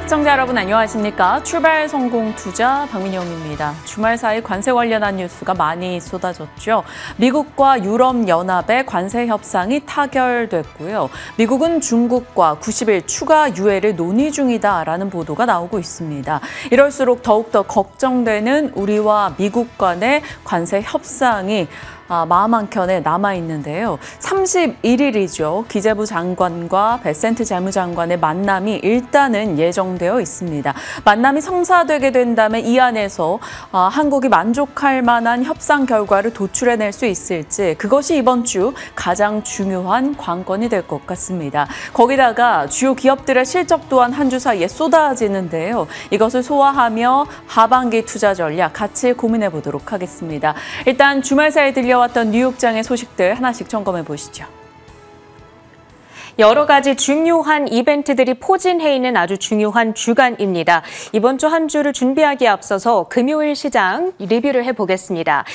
시청자 여러분 안녕하십니까? 출발 성공 투자 박민영입니다. 주말 사이 관세 관련한 뉴스가 많이 쏟아졌죠. 미국과 유럽연합의 관세 협상이 타결됐고요. 미국은 중국과 90일 추가 유예를 논의 중이다라는 보도가 나오고 있습니다. 이럴수록 더욱더 걱정되는 우리와 미국 간의 관세 협상이 마음 한켠에 남아있는데요. 31일이죠. 기재부 장관과 베센트 재무장관의 만남이 일단은 예정되어 있습니다. 만남이 성사되게 된다면 이 안에서 한국이 만족할 만한 협상 결과를 도출해낼 수 있을지 그것이 이번 주 가장 중요한 관건이 될 것 같습니다. 거기다가 주요 기업들의 실적 또한 한 주 사이에 쏟아지는데요. 이것을 소화하며 하반기 투자 전략 같이 고민해 보도록 하겠습니다. 일단 주말 사이에 왔던 뉴욕장의 소식들 하나씩 점검해 보시죠. 여러 가지 중요한 이벤트들이 포진해 있는 아주 중요한 주간입니다. 이번 주 한 주를 준비하기에 앞서서 금요일 시장 리뷰를 해보겠습니다.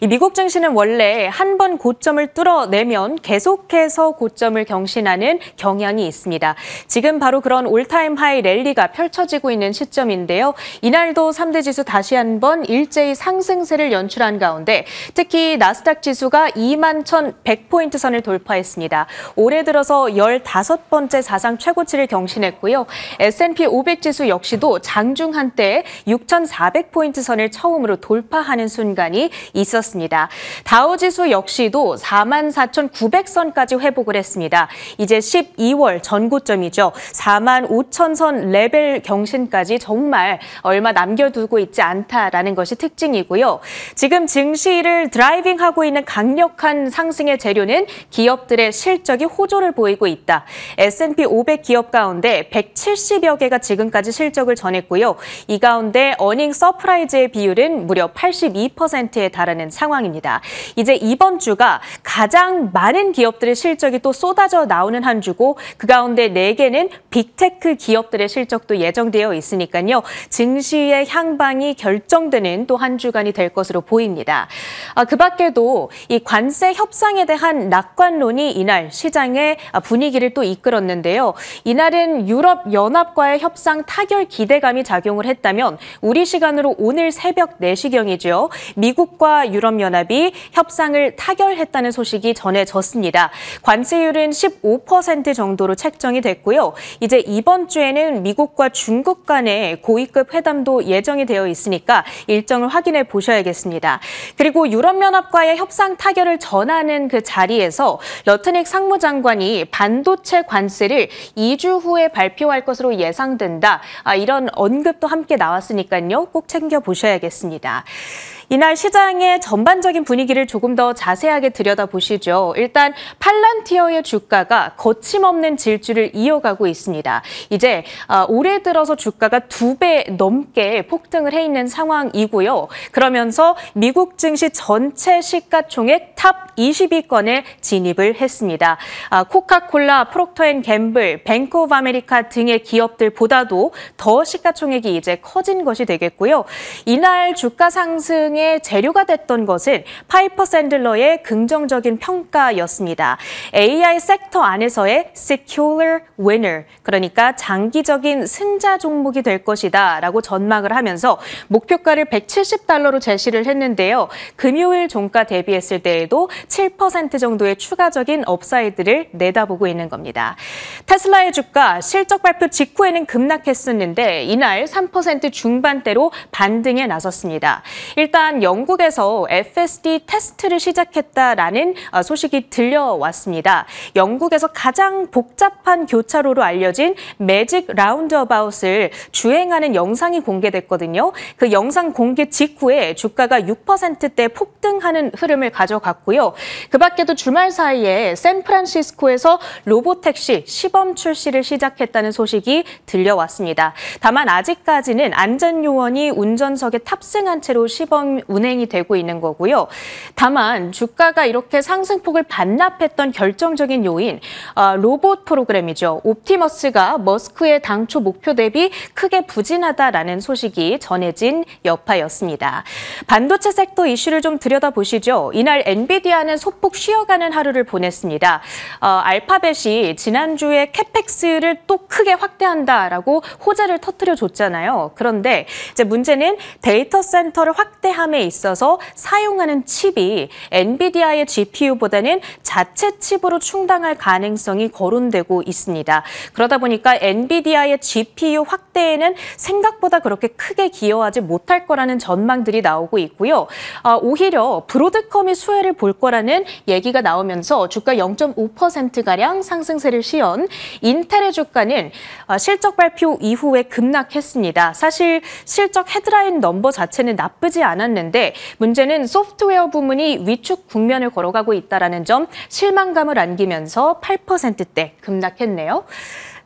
미국 증시는 원래 한 번 고점을 뚫어내면 계속해서 고점을 경신하는 경향이 있습니다. 지금 바로 그런 올타임 하이 랠리가 펼쳐지고 있는 시점인데요. 이날도 3대 지수 다시 한번 일제히 상승세를 연출한 가운데 특히 나스닥 지수가 21,100포인트 선을 돌파했습니다. 올해 들어서 15번째 사상 최고치를 경신했고요. S&P 500 지수 역시도 장중 한때 6,400포인트 선을 처음으로 돌파하는 순간이 있었습니다. 다우 지수 역시도 44,900선까지 회복을 했습니다. 이제 12월 전고점이죠. 45,000선 레벨 경신까지 정말 얼마 남겨두고 있지 않다라는 것이 특징이고요. 지금 증시를 드라이빙하고 있는 강력한 상승의 재료는 기업들의 실적이 호조를 보이고 있다. S&P 500 기업 가운데 170여 개가 지금까지 실적을 전했고요. 이 가운데 어닝 서프라이즈의 비율은 무려 82%에 달하는 상황입니다. 이제 이번 주가 가장 많은 기업들의 실적이 또 쏟아져 나오는 한 주고 그 가운데 4개는 빅테크 기업들의 실적도 예정되어 있으니까요. 증시의 향방이 결정되는 또 한 주간이 될 것으로 보입니다. 그 밖에도 이 관세 협상에 대한 낙관론이 이날 시장의 분위기를 또 이끌었는데요. 이날은 유럽연합과의 협상 타결 기대감이 작용을 했다면 우리 시간으로 오늘 새벽 4시경이죠. 미국과 유럽연합이 협상을 타결했다는 소식이 전해졌습니다. 관세율은 15% 정도로 책정이 됐고요. 이제 이번 주에는 미국과 중국 간의 고위급 회담도 예정이 되어 있으니까 일정을 확인해 보셔야겠습니다. 그리고 유럽연합과의 협상 타결을 전하는 그 자리에서 러트닉 상무장관이 반도체 관세를 2주 후에 발표할 것으로 예상된다. 이런 언급도 함께 나왔으니까요. 꼭 챙겨보셔야겠습니다. 이날 시장의 전반적인 분위기를 조금 더 자세하게 들여다보시죠. 일단 팔란티어의 주가가 거침없는 질주를 이어가고 있습니다. 이제 올해 들어서 주가가 2배 넘게 폭등을 해 있는 상황이고요. 그러면서 미국 증시 전체 시가총액 탑 20위권에 진입을 했습니다. 코카콜라, 프록터앤갬블, 뱅크 오브 아메리카 등의 기업들보다도 더 시가총액이 이제 커진 것이 되겠고요. 이날 주가 상승 재료가 됐던 것은 파이퍼 샌들러의 긍정적인 평가였습니다. AI 섹터 안에서의 secular winner, 그러니까 장기적인 승자 종목이 될 것이다 라고 전망을 하면서 목표가를 $170로 제시를 했는데요. 금요일 종가 대비했을 때에도 7% 정도의 추가적인 업사이드를 내다보고 있는 겁니다. 테슬라의 주가 실적 발표 직후에는 급락했었는데 이날 3% 중반대로 반등에 나섰습니다. 일단 영국에서 FSD 테스트를 시작했다라는 소식이 들려왔습니다. 영국에서 가장 복잡한 교차로로 알려진 매직 라운드어바웃을 주행하는 영상이 공개됐거든요. 그 영상 공개 직후에 주가가 6%대 폭등하는 흐름을 가져갔고요. 그 밖에도 주말 사이에 샌프란시스코에서 로보택시 시범 출시를 시작했다는 소식이 들려왔습니다. 다만 아직까지는 안전요원이 운전석에 탑승한 채로 시범 지금 운행이 되고 있는 거고요. 다만 주가가 이렇게 상승폭을 반납했던 결정적인 요인, 로봇 프로그램이죠. 옵티머스가 머스크의 당초 목표 대비 크게 부진하다라는 소식이 전해진 여파였습니다. 반도체 섹터 이슈를 좀 들여다보시죠. 이날 엔비디아는 소폭 쉬어가는 하루를 보냈습니다. 알파벳이 지난주에 캐펙스를 또 크게 확대한다라고 호재를 터뜨려줬잖아요. 그런데 이제 문제는 데이터 센터를 확대함에 있어서 사용하는 칩이 엔비디아의 GPU보다는 자체 칩으로 충당할 가능성이 거론되고 있습니다. 그러다 보니까 엔비디아의 GPU 확대에는 생각보다 그렇게 크게 기여하지 못할 거라는 전망들이 나오고 있고요. 오히려 브로드컴이 수혜를 볼 거라는 얘기가 나오면서 주가 0.5%가량 상승세를 시연, 인텔의 주가는 실적 발표 이후에 급락했습니다. 사실 실적 헤드라인 넘버 자체는 나쁘지 않았는데 문제는 소프트웨어 부문이 위축 국면을 걸어가고 있다는 점 실망감을 안기면서 8%대 급락했네요.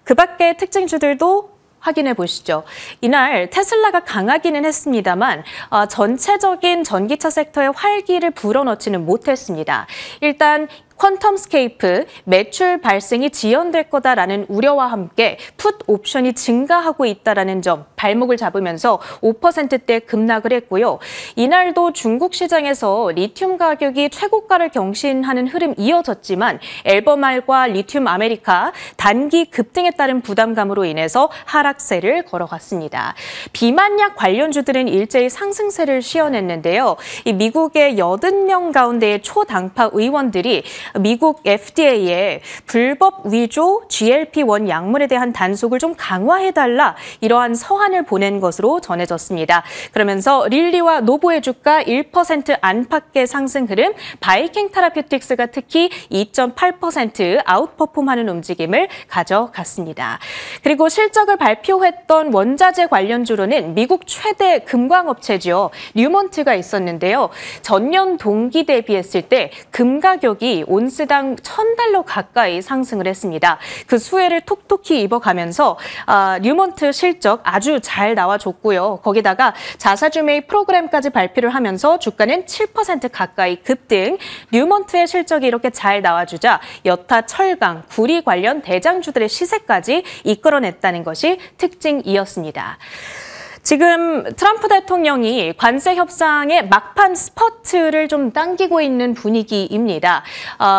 그 밖의 특징주들도 확인해 보시죠. 이날 테슬라가 강하기는 했습니다만 전체적인 전기차 섹터의 활기를 불어넣지는 못했습니다. 일단 퀀텀스케이프 매출 발생이 지연될 거다라는 우려와 함께 풋 옵션이 증가하고 있다는 점 발목을 잡으면서 5%대 급락을 했고요. 이날도 중국 시장에서 리튬 가격이 최고가를 경신하는 흐름 이어졌지만 앨범알과 리튬 아메리카 단기 급등에 따른 부담감으로 인해서 하락세를 걸어갔습니다. 비만약 관련주들은 일제히 상승세를 시연했는데요. 이 미국의 80명 가운데의 초당파 의원들이 미국 FDA에 불법 위조 GLP-1 약물에 대한 단속을 좀 강화해달라 이러한 서한을 보낸 것으로 전해졌습니다. 그러면서 릴리와 노보의 주가 1% 안팎의 상승 흐름, 바이킹 테라퓨틱스가 특히 2.8% 아웃퍼폼하는 움직임을 가져갔습니다. 그리고 실적을 발표했던 원자재 관련주로는 미국 최대 금광업체죠. 뉴먼트가 있었는데요. 전년 동기 대비했을 때 금 가격이 온스당 $1,000 가까이 상승을 했습니다. 그 수혜를 톡톡히 입어가면서 뉴먼트 실적 아주 잘 나와줬고요. 거기다가 자사주 매입 프로그램까지 발표를 하면서 주가는 7% 가까이 급등. 뉴먼트의 실적이 이렇게 잘 나와주자 여타 철강, 구리 관련 대장주들의 시세까지 이끌어냈다는 것이 특징이었습니다. 지금 트럼프 대통령이 관세 협상의 막판 스퍼트를 좀 당기고 있는 분위기입니다.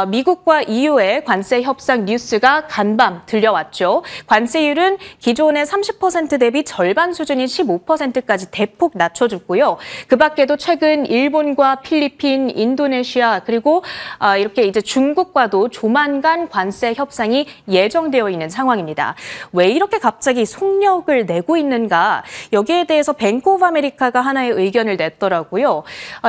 미국과 EU의 관세 협상 뉴스가 간밤 들려왔죠. 관세율은 기존의 30% 대비 절반 수준인 15%까지 대폭 낮춰줬고요. 그 밖에도 최근 일본과 필리핀, 인도네시아 그리고 이렇게 이제 중국과도 조만간 관세 협상이 예정되어 있는 상황입니다. 왜 이렇게 갑자기 속력을 내고 있는가? 여기에 대해서 뱅크 오브 아메리카가 하나의 의견을 냈더라고요.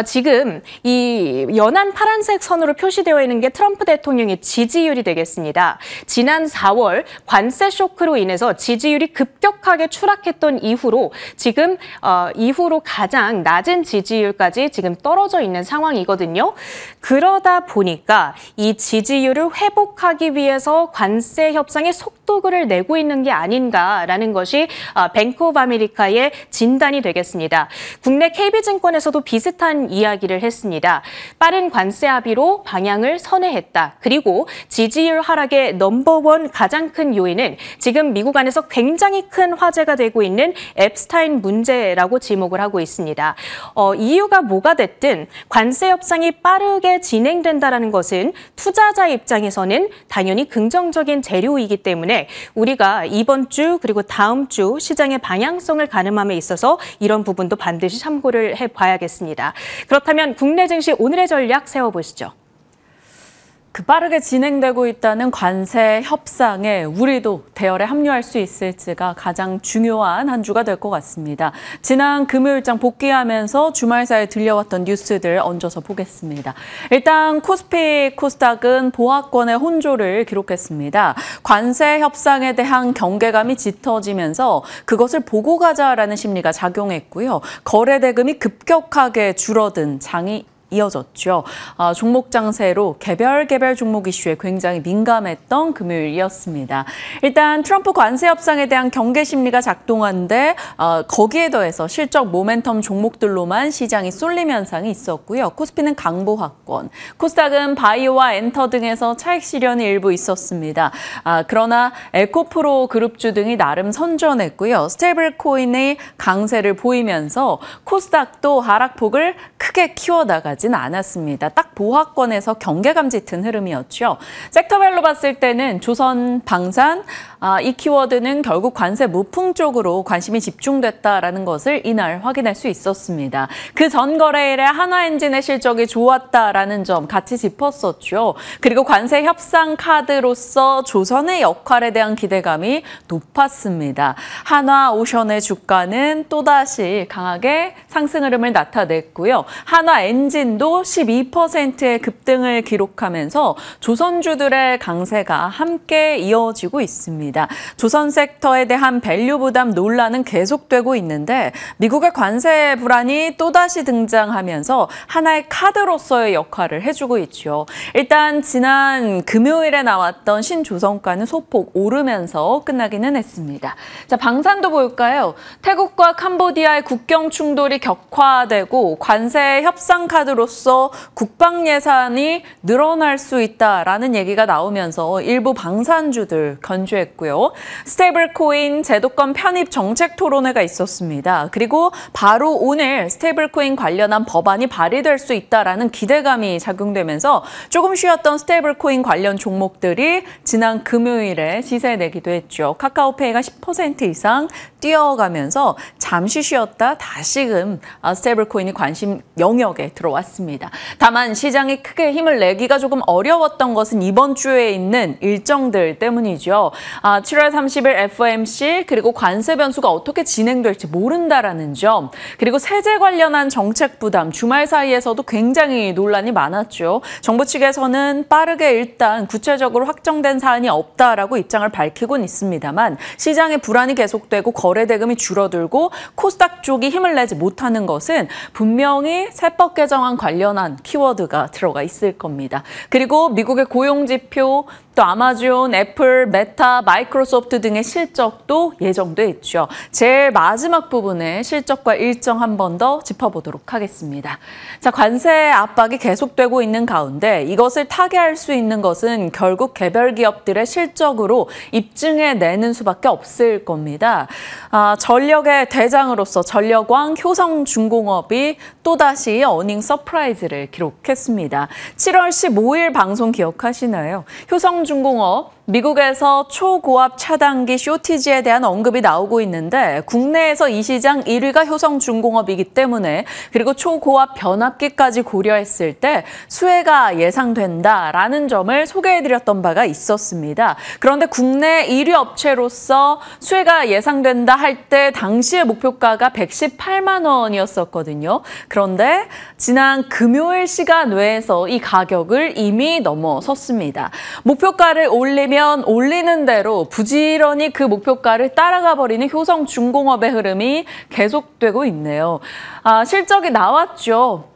지금 이 연한 파란색 선으로 표시되어 있는 게 트럼프 대통령의 지지율이 되겠습니다. 지난 4월 관세 쇼크로 인해서 지지율이 급격하게 추락했던 이후로 지금 이후로 가장 낮은 지지율까지 지금 떨어져 있는 상황이거든요. 그러다 보니까 이 지지율을 회복하기 위해서 관세 협상에 속도를 내고 있는 게 아닌가라는 것이 뱅크 오브 아메리카의 진단이 되겠습니다. 국내 KB증권에서도 비슷한 이야기를 했습니다. 빠른 관세 합의로 방향을 선회했다. 그리고 지지율 하락의 넘버원 가장 큰 요인은 지금 미국 안에서 굉장히 큰 화제가 되고 있는 앱스타인 문제라고 지목을 하고 있습니다. 이유가 뭐가 됐든 관세 협상이 빠르게 진행된다는 것은 투자자 입장에서는 당연히 긍정적인 재료이기 때문에 우리가 이번 주 그리고 다음 주 시장의 방향성을 가늠함에 있어서 이런 부분도 반드시 참고를 해봐야겠습니다. 그렇다면 국내 증시 오늘의 전략 세워보시죠. 그 빠르게 진행되고 있다는 관세 협상에 우리도 대열에 합류할 수 있을지가 가장 중요한 한 주가 될 것 같습니다. 지난 금요일장 복귀하면서 주말 사이에 들려왔던 뉴스들 얹어서 보겠습니다. 일단 코스피, 코스닥은 보합권의 혼조를 기록했습니다. 관세 협상에 대한 경계감이 짙어지면서 그것을 보고 가자라는 심리가 작용했고요. 거래 대금이 급격하게 줄어든 장이 이어졌죠. 종목 장세로 개별 종목 이슈에 굉장히 민감했던 금요일이었습니다. 일단 트럼프 관세 협상에 대한 경계 심리가 작동한데 거기에 더해서 실적 모멘텀 종목들로만 시장이 쏠림 현상이 있었고요. 코스피는 강보합권, 코스닥은 바이오와 엔터 등에서 차익 실현이 일부 있었습니다. 그러나 에코프로 그룹주 등이 나름 선전했고요. 스테이블 코인의 강세를 보이면서 코스닥도 하락폭을 크게 키워나가진 않았습니다. 딱 보합권에서 경계감 짙은 흐름이었죠. 섹터별로 봤을 때는 조선, 방산, 이 키워드는 결국 관세 무풍 쪽으로 관심이 집중됐다라는 것을 이날 확인할 수 있었습니다. 그 전 거래일에 한화엔진의 실적이 좋았다라는 점 같이 짚었었죠. 그리고 관세 협상 카드로서 조선의 역할에 대한 기대감이 높았습니다. 한화오션의 주가는 또다시 강하게 상승 흐름을 나타냈고요. 한화엔진도 12%의 급등을 기록하면서 조선주들의 강세가 함께 이어지고 있습니다. 조선 섹터에 대한 밸류 부담 논란은 계속되고 있는데 미국의 관세 불안이 또다시 등장하면서 하나의 카드로서의 역할을 해주고 있죠. 일단 지난 금요일에 나왔던 신조선가는 소폭 오르면서 끝나기는 했습니다. 자, 방산도 볼까요? 태국과 캄보디아의 국경 충돌이 격화되고 관세 협상 카드로서 국방 예산이 늘어날 수 있다라는 얘기가 나오면서 일부 방산주들 견주했고요. 스테이블 코인 제도권 편입 정책 토론회가 있었습니다. 그리고 바로 오늘 스테이블 코인 관련한 법안이 발의될 수 있다라는 기대감이 작용되면서 조금 쉬었던 스테이블 코인 관련 종목들이 지난 금요일에 시세 내기도 했죠. 카카오페이가 10% 이상 뛰어가면서 잠시 쉬었다 다시금 스테이블 코인이 관심 영역에 들어왔습니다. 다만 시장이 크게 힘을 내기가 조금 어려웠던 것은 이번 주에 있는 일정들 때문이죠. 7월 30일 FOMC 그리고 관세 변수가 어떻게 진행될지 모른다라는 점, 그리고 세제 관련한 정책 부담, 주말 사이에서도 굉장히 논란이 많았죠. 정부 측에서는 빠르게 일단 구체적으로 확정된 사안이 없다라고 입장을 밝히곤 있습니다만 시장의 불안이 계속되고 거래 대금이 줄어들고 코스닥 쪽이 힘을 내지 못하는 것은 분명히 세법 개정안 관련한 키워드가 들어가 있을 겁니다. 그리고 미국의 고용지표, 또 아마존, 애플, 메타, 마이크로소프트 등의 실적도 예정돼 있죠. 제일 마지막 부분에 실적과 일정 한 번 더 짚어보도록 하겠습니다. 자, 관세 압박이 계속되고 있는 가운데 이것을 타개할 수 있는 것은 결국 개별 기업들의 실적으로 입증해내는 수밖에 없을 겁니다. 전력의 대장으로서 전력왕 효성중공업이 또다시 어닝 서프라이즈를 기록했습니다. 7월 15일 방송 기억하시나요? 효성중공업 미국에서 초고압 차단기 쇼티지에 대한 언급이 나오고 있는데 국내에서 이 시장 1위가 효성중공업이기 때문에, 그리고 초고압 변압기까지 고려했을 때 수혜가 예상된다라는 점을 소개해드렸던 바가 있었습니다. 그런데 국내 1위 업체로서 수혜가 예상된다 할 때 당시의 목표가가 118만 원이었었거든요. 그런데 지난 금요일 시간 외에서 이 가격을 이미 넘어섰습니다. 목표가를 올리는 대로 부지런히 그 목표가를 따라가 버리는 효성중공업의 흐름이 계속되고 있네요. 실적이 나왔죠.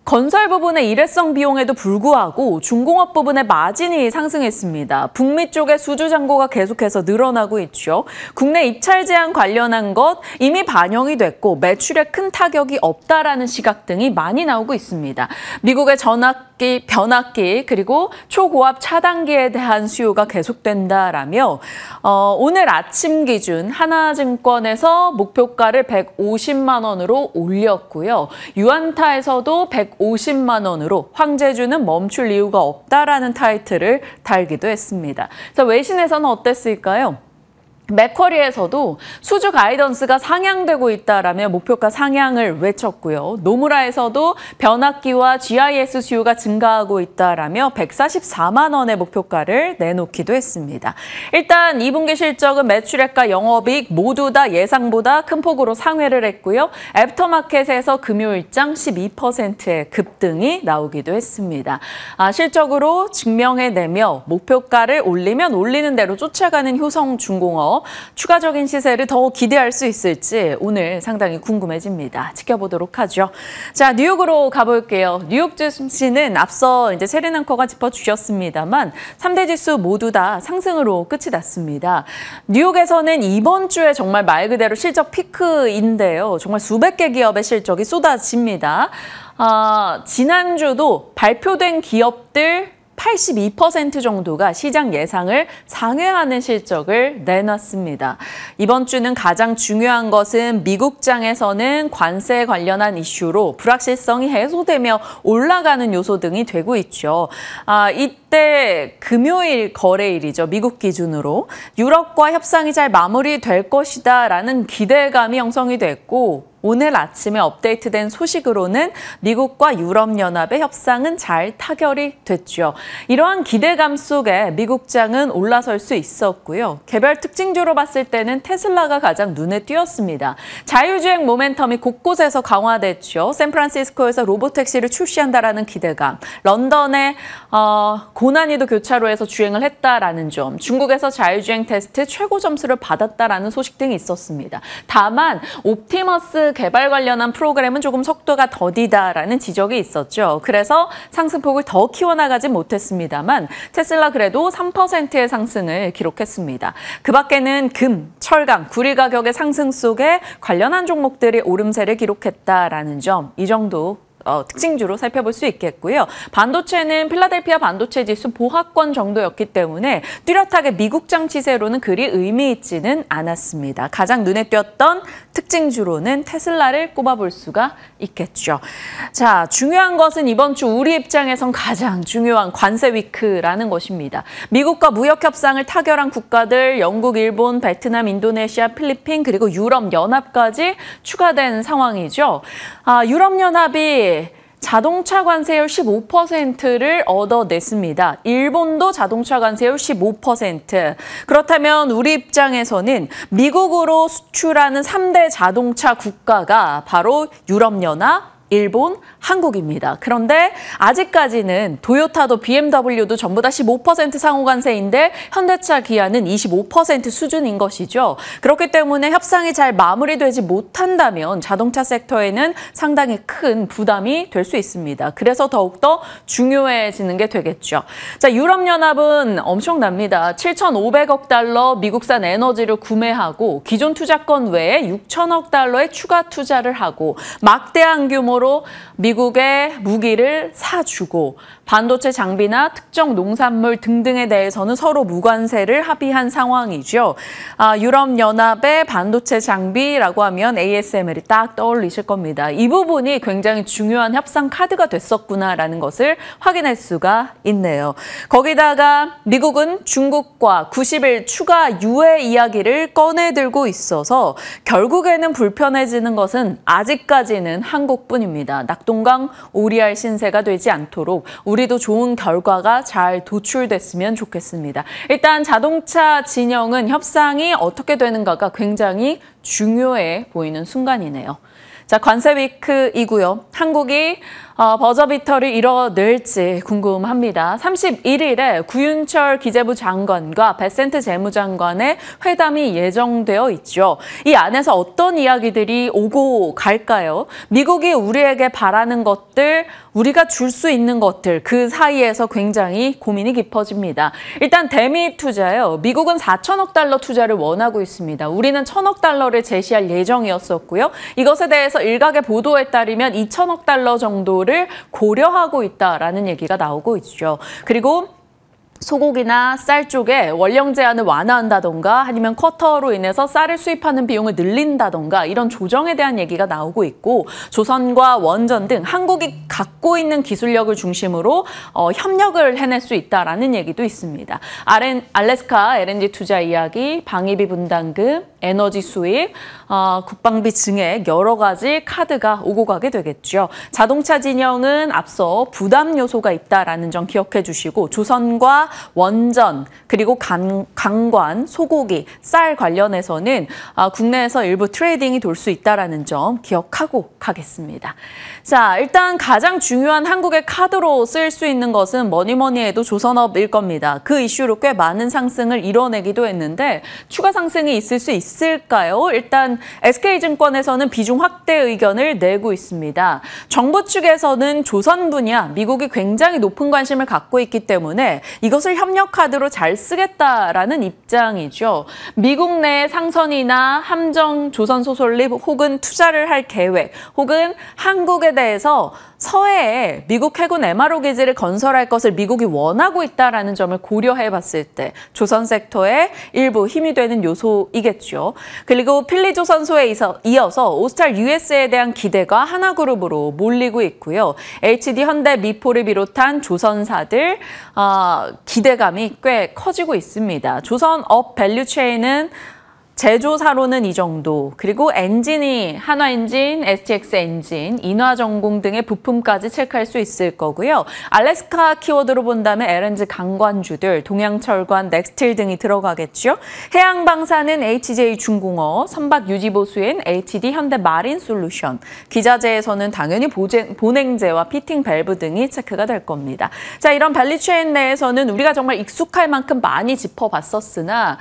건설 부분의 일회성 비용에도 불구하고 중공업 부분의 마진이 상승했습니다. 북미 쪽의 수주 잔고가 계속해서 늘어나고 있죠. 국내 입찰 제한 관련한 것 이미 반영이 됐고 매출에 큰 타격이 없다라는 시각 등이 많이 나오고 있습니다. 미국의 전압기, 변압기 그리고 초고압 차단기에 대한 수요가 계속된다라며 오늘 아침 기준 하나증권에서 목표가를 150만 원으로 올렸고요. 유안타에서도 150만 원으로 황제주는 멈출 이유가 없다라는 타이틀을 달기도 했습니다. 자, 외신에서는 어땠을까요? 맥쿼리에서도 수주 가이던스가 상향되고 있다라며 목표가 상향을 외쳤고요. 노무라에서도 변압기와 GIS 수요가 증가하고 있다라며 144만 원의 목표가를 내놓기도 했습니다. 일단 2분기 실적은 매출액과 영업이익 모두 다 예상보다 큰 폭으로 상회를 했고요. 애프터마켓에서 금요일장 12%의 급등이 나오기도 했습니다. 실적으로 증명해내며 목표가를 올리면 올리는 대로 쫓아가는 효성중공업. 통해서 추가적인 시세를 더 기대할 수 있을지 오늘 상당히 궁금해집니다. 지켜보도록 하죠. 자, 뉴욕으로 가볼게요. 뉴욕 증시는 앞서 이제 세린 앵커가 짚어주셨습니다만 3대 지수 모두 다 상승으로 끝이 났습니다. 뉴욕에서는 이번 주에 정말 말 그대로 실적 피크인데요. 정말 수백 개 기업의 실적이 쏟아집니다. 지난주도 발표된 기업들 82% 정도가 시장 예상을 상회하는 실적을 내놨습니다. 이번 주는 가장 중요한 것은 미국장에서는 관세 관련한 이슈로 불확실성이 해소되며 올라가는 요소 등이 되고 있죠. 이때 금요일 거래일이죠. 미국 기준으로. 유럽과 협상이 잘 마무리될 것이다라는 기대감이 형성이 됐고 오늘 아침에 업데이트된 소식으로는 미국과 유럽연합의 협상은 잘 타결이 됐죠. 이러한 기대감 속에 미국장은 올라설 수 있었고요. 개별 특징주로 봤을 때는 테슬라가 가장 눈에 띄었습니다. 자율주행 모멘텀이 곳곳에서 강화됐죠. 샌프란시스코에서 로보택시를 출시한다라는 기대감, 런던의 고난이도 교차로에서 주행을 했다라는 점, 중국에서 자율주행 테스트 최고 점수를 받았다라는 소식 등이 있었습니다. 다만 옵티머스 개발 관련한 프로그램은 조금 속도가 더디다라는 지적이 있었죠. 그래서 상승폭을 더 키워나가지 못했습니다만 테슬라 그래도 3%의 상승을 기록했습니다. 그 밖에는 금, 철강, 구리 가격의 상승 속에 관련한 종목들이 오름세를 기록했다라는 점, 이 정도 특징주로 살펴볼 수 있겠고요. 반도체는 필라델피아 반도체 지수 보합권 정도였기 때문에 뚜렷하게 미국장 시세로는 그리 의미 있지는 않았습니다. 가장 눈에 띄었던 특징주로는 테슬라를 꼽아볼 수가 있겠죠. 자, 중요한 것은 이번 주 우리 입장에선 가장 중요한 관세 위크라는 것입니다. 미국과 무역 협상을 타결한 국가들 영국, 일본, 베트남, 인도네시아, 필리핀 그리고 유럽연합까지 추가된 상황이죠. 유럽연합이 자동차 관세율 15%를 얻어냈습니다. 일본도 자동차 관세율 15%. 그렇다면 우리 입장에서는 미국으로 수출하는 3대 자동차 국가가 바로 유럽연합, 일본, 한국입니다. 그런데 아직까지는 도요타도 BMW도 전부 다 15% 상호관세인데 현대차, 기아는 25% 수준인 것이죠. 그렇기 때문에 협상이 잘 마무리되지 못한다면 자동차 섹터에는 상당히 큰 부담이 될 수 있습니다. 그래서 더욱더 중요해지는 게 되겠죠. 자, 유럽연합은 엄청납니다. 7,500억 달러 미국산 에너지를 구매하고 기존 투자권 외에 6천억 달러의 추가 투자를 하고 막대한 규모로 미국의 무기를 사주고 반도체 장비나 특정 농산물 등등에 대해서는 서로 무관세를 합의한 상황이죠. 유럽연합의 반도체 장비라고 하면 ASML이 딱 떠올리실 겁니다. 이 부분이 굉장히 중요한 협상 카드가 됐었구나라는 것을 확인할 수가 있네요. 거기다가 미국은 중국과 90일 추가 유예 이야기를 꺼내들고 있어서 결국에는 불편해지는 것은 아직까지는 한국뿐입니다. 낙동강 오리알 신세가 되지 않도록 우리도 좋은 결과가 잘 도출됐으면 좋겠습니다. 일단 자동차 진영은 협상이 어떻게 되는가가 굉장히 중요해 보이는 순간이네요. 자, 관세 위크이고요. 한국이 버저비터를 이뤄낼지 궁금합니다. 31일에 구윤철 기재부 장관과 베센트 재무장관의 회담이 예정되어 있죠. 이 안에서 어떤 이야기들이 오고 갈까요? 미국이 우리에게 바라는 것들, 우리가 줄 수 있는 것들, 그 사이에서 굉장히 고민이 깊어집니다. 일단 대미 투자요. 미국은 4천억 달러 투자를 원하고 있습니다. 우리는 1,000억 달러를 제시할 예정이었었고요. 이것에 대해서 일각의 보도에 따르면 2천억 달러 정도를 고려하고 있다라는 얘기가 나오고 있죠. 그리고 소고기나 쌀 쪽에 원령 제한을 완화한다던가 아니면 쿼터로 인해서 쌀을 수입하는 비용을 늘린다던가 이런 조정에 대한 얘기가 나오고 있고 조선과 원전 등 한국이 갖고 있는 기술력을 중심으로 협력을 해낼 수 있다라는 얘기도 있습니다. 알래스카 LNG 투자 이야기, 방위비 분담금, 에너지 수입, 국방비 증액 여러 가지 카드가 오고 가게 되겠죠. 자동차 진영은 앞서 부담 요소가 있다라는 점 기억해 주시고 조선과 원전 그리고 강관, 소고기, 쌀 관련해서는 국내에서 일부 트레이딩이 돌 수 있다라는 점 기억하고 가겠습니다. 자, 일단 가장 중요한 한국의 카드로 쓸 수 있는 것은 뭐니 해도 조선업일 겁니다. 그 이슈로 꽤 많은 상승을 이뤄내기도 했는데 추가 상승이 있을 수 있을까요? 일단 SK증권에서는 비중 확대 의견을 내고 있습니다. 정부 측에서는 조선 분야, 미국이 굉장히 높은 관심을 갖고 있기 때문에 이것을 협력 카드로 잘 쓰겠다라는 입장이죠. 미국 내 상선이나 함정, 조선 소설립 혹은 투자를 할 계획 혹은 한국에 대해서 서해에 미국 해군 MRO 기지를 건설할 것을 미국이 원하고 있다라는 점을 고려해 봤을 때 조선 섹터의 일부 힘이 되는 요소이겠죠. 그리고 필리조선소에 이어서 오스탈 US에 대한 기대가 하나그룹으로 몰리고 있고요. HD 현대 미포를 비롯한 조선사들 기대감이 꽤 커지고 있습니다. 조선업 밸류체인은 제조사로는 이 정도, 그리고 엔진이 한화엔진, STX 엔진, 인화전공 등의 부품까지 체크할 수 있을 거고요. 알래스카 키워드로 본다면 LNG 강관주들, 동양철관, 넥스틸 등이 들어가겠죠. 해양방사는 HJ중공업, 선박 유지보수인 HD 현대마린솔루션, 기자재에서는 당연히 보냉제와 피팅 밸브 등이 체크가 될 겁니다. 자, 이런 밸류체인 내에서는 우리가 정말 익숙할 만큼 많이 짚어봤었으나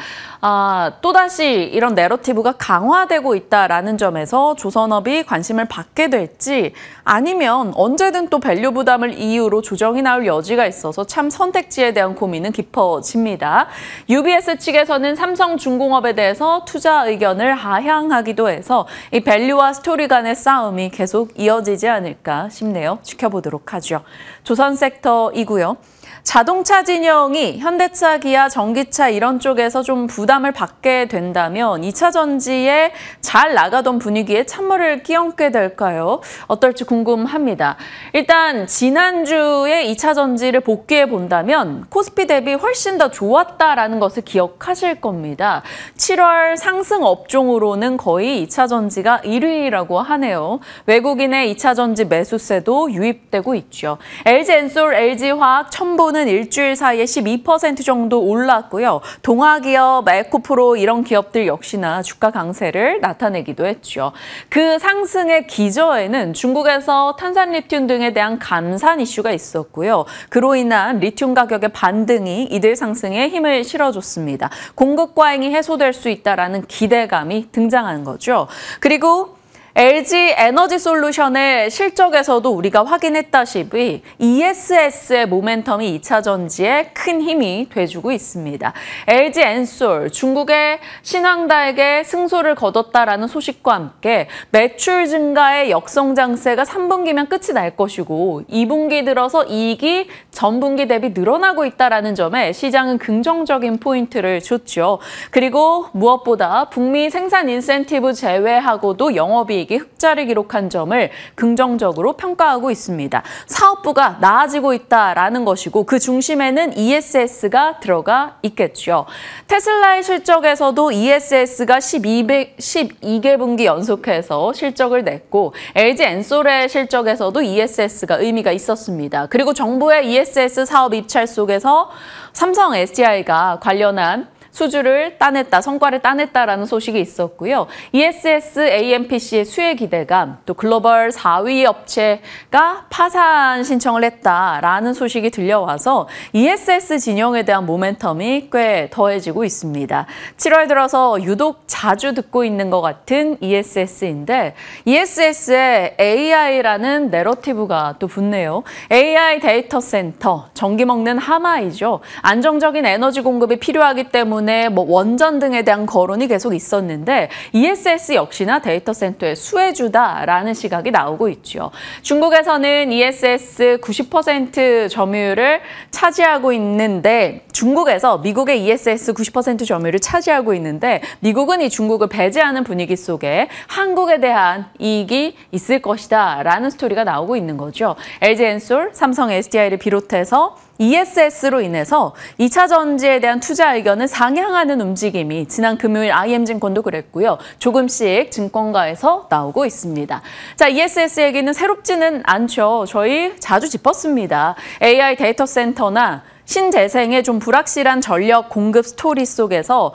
또다시 이런 내러티브가 강화되고 있다라는 점에서 조선업이 관심을 받게 될지 아니면 언제든 또 밸류 부담을 이유로 조정이 나올 여지가 있어서 참 선택지에 대한 고민은 깊어집니다. UBS 측에서는 삼성중공업에 대해서 투자 의견을 하향하기도 해서 이 밸류와 스토리 간의 싸움이 계속 이어지지 않을까 싶네요. 지켜보도록 하죠. 조선 섹터이고요. 자동차 진영이 현대차, 기아, 전기차 이런 쪽에서 좀 부담을 받게 된다면 2차 전지에 잘 나가던 분위기에 찬물을 끼얹게 될까요? 어떨지 궁금합니다. 일단 지난주에 2차 전지를 복귀해 본다면 코스피 대비 훨씬 더 좋았다라는 것을 기억하실 겁니다. 7월 상승 업종으로는 거의 2차 전지가 1위라고 하네요. 외국인의 2차 전지 매수세도 유입되고 있죠. LG엔솔, LG화학, 첨보는 일주일 사이에 12% 정도 올랐고요. 동아기업, 에코프로 이런 기업들 역시나 주가 강세를 나타내기도 했죠. 그 상승의 기저에는 중국에서 탄산리튬 등에 대한 감산 이슈가 있었고요. 그로 인한 리튬 가격의 반등이 이들 상승에 힘을 실어줬습니다. 공급 과잉이 해소될 수 있다라는 기대감이 등장한 거죠. 그리고 LG 에너지 솔루션의 실적에서도 우리가 확인했다시피 ESS의 모멘텀이 2차 전지에 큰 힘이 돼주고 있습니다. LG 엔솔, 중국의 신황다에게 승소를 거뒀다라는 소식과 함께 매출 증가의 역성장세가 3분기면 끝이 날 것이고 2분기 들어서 이익이 전분기 대비 늘어나고 있다는 점에 시장은 긍정적인 포인트를 줬죠. 그리고 무엇보다 북미 생산 인센티브 제외하고도 영업이익 흑자를 기록한 점을 긍정적으로 평가하고 있습니다. 사업부가 나아지고 있다라는 것이고 그 중심에는 ESS가 들어가 있겠죠. 테슬라의 실적에서도 ESS가 12개 분기 연속해서 실적을 냈고 LG 엔솔의 실적에서도 ESS가 의미가 있었습니다. 그리고 정부의 ESS 사업 입찰 속에서 삼성 SDI가 관련한 수주를 따냈다, 성과를 따냈다라는 소식이 있었고요. ESS AMPC의 수혜 기대감, 또 글로벌 4위 업체가 파산 신청을 했다라는 소식이 들려와서 ESS 진영에 대한 모멘텀이 꽤 더해지고 있습니다. 7월 들어서 유독 자주 듣고 있는 것 같은 ESS인데 ESS에 AI라는 내러티브가 또 붙네요. AI 데이터 센터, 전기 먹는 하마이죠. 안정적인 에너지 공급이 필요하기 때문에 원전 등에 대한 거론이 계속 있었는데 ESS 역시나 데이터 센터의 수혜주다라는 시각이 나오고 있죠. 중국에서는 ESS 90% 점유율을 차지하고 있는데 중국에서 미국의 ESS 90% 점유율을 차지하고 있는데 미국은 이 중국을 배제하는 분위기 속에 한국에 대한 이익이 있을 것이다라는 스토리가 나오고 있는 거죠. LG 엔솔, 삼성 SDI를 비롯해서 ESS로 인해서 2차 전지에 대한 투자 의견을 상향하는 움직임이 지난 금요일 IM증권도 그랬고요. 조금씩 증권가에서 나오고 있습니다. 자, ESS 얘기는 새롭지는 않죠. 저희 자주 짚었습니다. AI 데이터 센터나 신재생의 좀 불확실한 전력 공급 스토리 속에서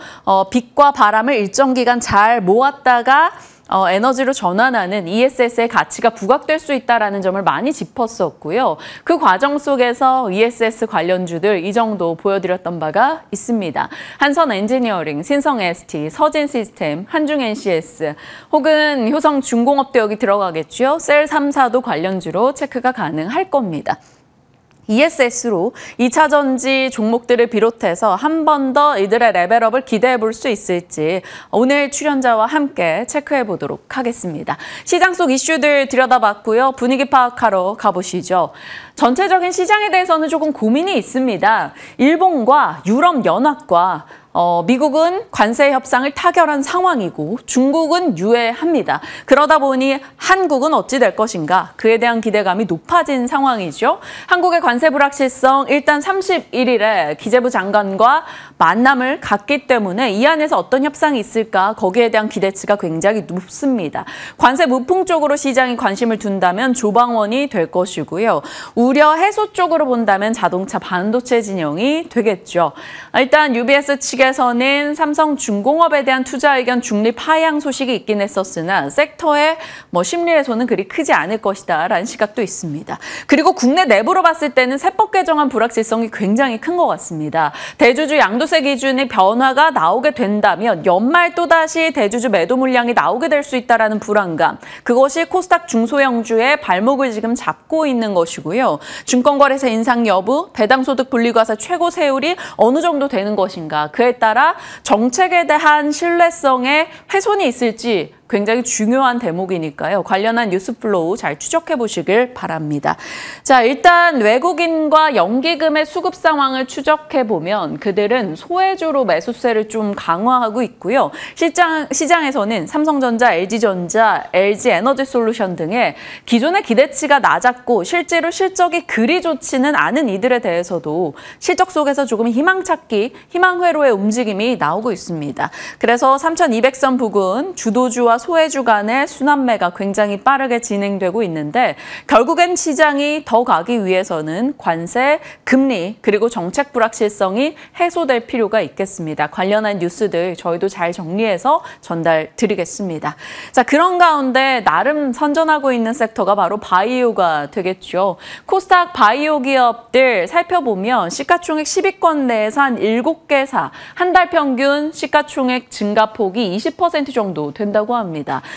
빛과 바람을 일정 기간 잘 모았다가 에너지로 전환하는 ESS의 가치가 부각될 수 있다는 점을 많이 짚었었고요. 그 과정 속에서 ESS 관련주들 이 정도 보여드렸던 바가 있습니다. 한선 엔지니어링, 신성 ST, 서진 시스템, 한중 NCS 혹은 효성 중공업도 여기 들어가겠죠. 셀 3사도 관련주로 체크가 가능할 겁니다. ESS로 2차 전지 종목들을 비롯해서 한 번 더 이들의 레벨업을 기대해 볼 수 있을지 오늘 출연자와 함께 체크해 보도록 하겠습니다. 시장 속 이슈들 들여다봤고요. 분위기 파악하러 가보시죠. 전체적인 시장에 대해서는 조금 고민이 있습니다. 일본과 유럽연합과 미국은 관세 협상을 타결한 상황이고 중국은 유예합니다. 그러다 보니 한국은 어찌 될 것인가? 그에 대한 기대감이 높아진 상황이죠. 한국의 관세 불확실성 일단 31일에 기재부 장관과 만남을 갖기 때문에 이 안에서 어떤 협상이 있을까? 거기에 대한 기대치가 굉장히 높습니다. 관세 무풍 쪽으로 시장이 관심을 둔다면 조방원이 될 것이고요. 우려 해소 쪽으로 본다면 자동차 반도체 진영이 되겠죠. 일단 UBS 측에서는 삼성중공업에 대한 투자 의견 중립 하향 소식이 있긴 했었으나 섹터의 심리에서는 그리 크지 않을 것이다라는 시각도 있습니다. 그리고 국내 내부로 봤을 때는 세법 개정안 불확실성이 굉장히 큰 것 같습니다. 대주주 양도세 기준의 변화가 나오게 된다면 연말 또다시 대주주 매도 물량이 나오게 될 수 있다는 불안감. 그것이 코스닥 중소형주의 발목을 지금 잡고 있는 것이고요. 증권거래세 인상 여부, 배당소득 분리과세 최고 세율이 어느 정도 되는 것인가. 그에 따라 정책에 대한 신뢰성에 훼손이 있을지 굉장히 중요한 대목이니까요. 관련한 뉴스 플로우 잘 추적해 보시길 바랍니다. 자, 일단 외국인과 연기금의 수급 상황을 추적해 보면 그들은 소외주로 매수세를 좀 강화하고 있고요. 시장에서는 삼성전자, LG전자, LG에너지솔루션 등의 기존의 기대치가 낮았고 실제로 실적이 그리 좋지는 않은 이들에 대해서도 실적 속에서 조금 희망 찾기, 희망 회로의 움직임이 나오고 있습니다. 그래서 3,200선 부근 주도주와 소외주 간의 순환매가 굉장히 빠르게 진행되고 있는데 결국엔 시장이 더 가기 위해서는 관세, 금리 그리고 정책 불확실성이 해소될 필요가 있겠습니다. 관련한 뉴스들 저희도 잘 정리해서 전달 드리겠습니다. 자, 그런 가운데 나름 선전하고 있는 섹터가 바로 바이오가 되겠죠. 코스닥 바이오 기업들 살펴보면 시가총액 10위권 내에서 한 7개사 한 달 평균 시가총액 증가폭이 20% 정도 된다고 합니다.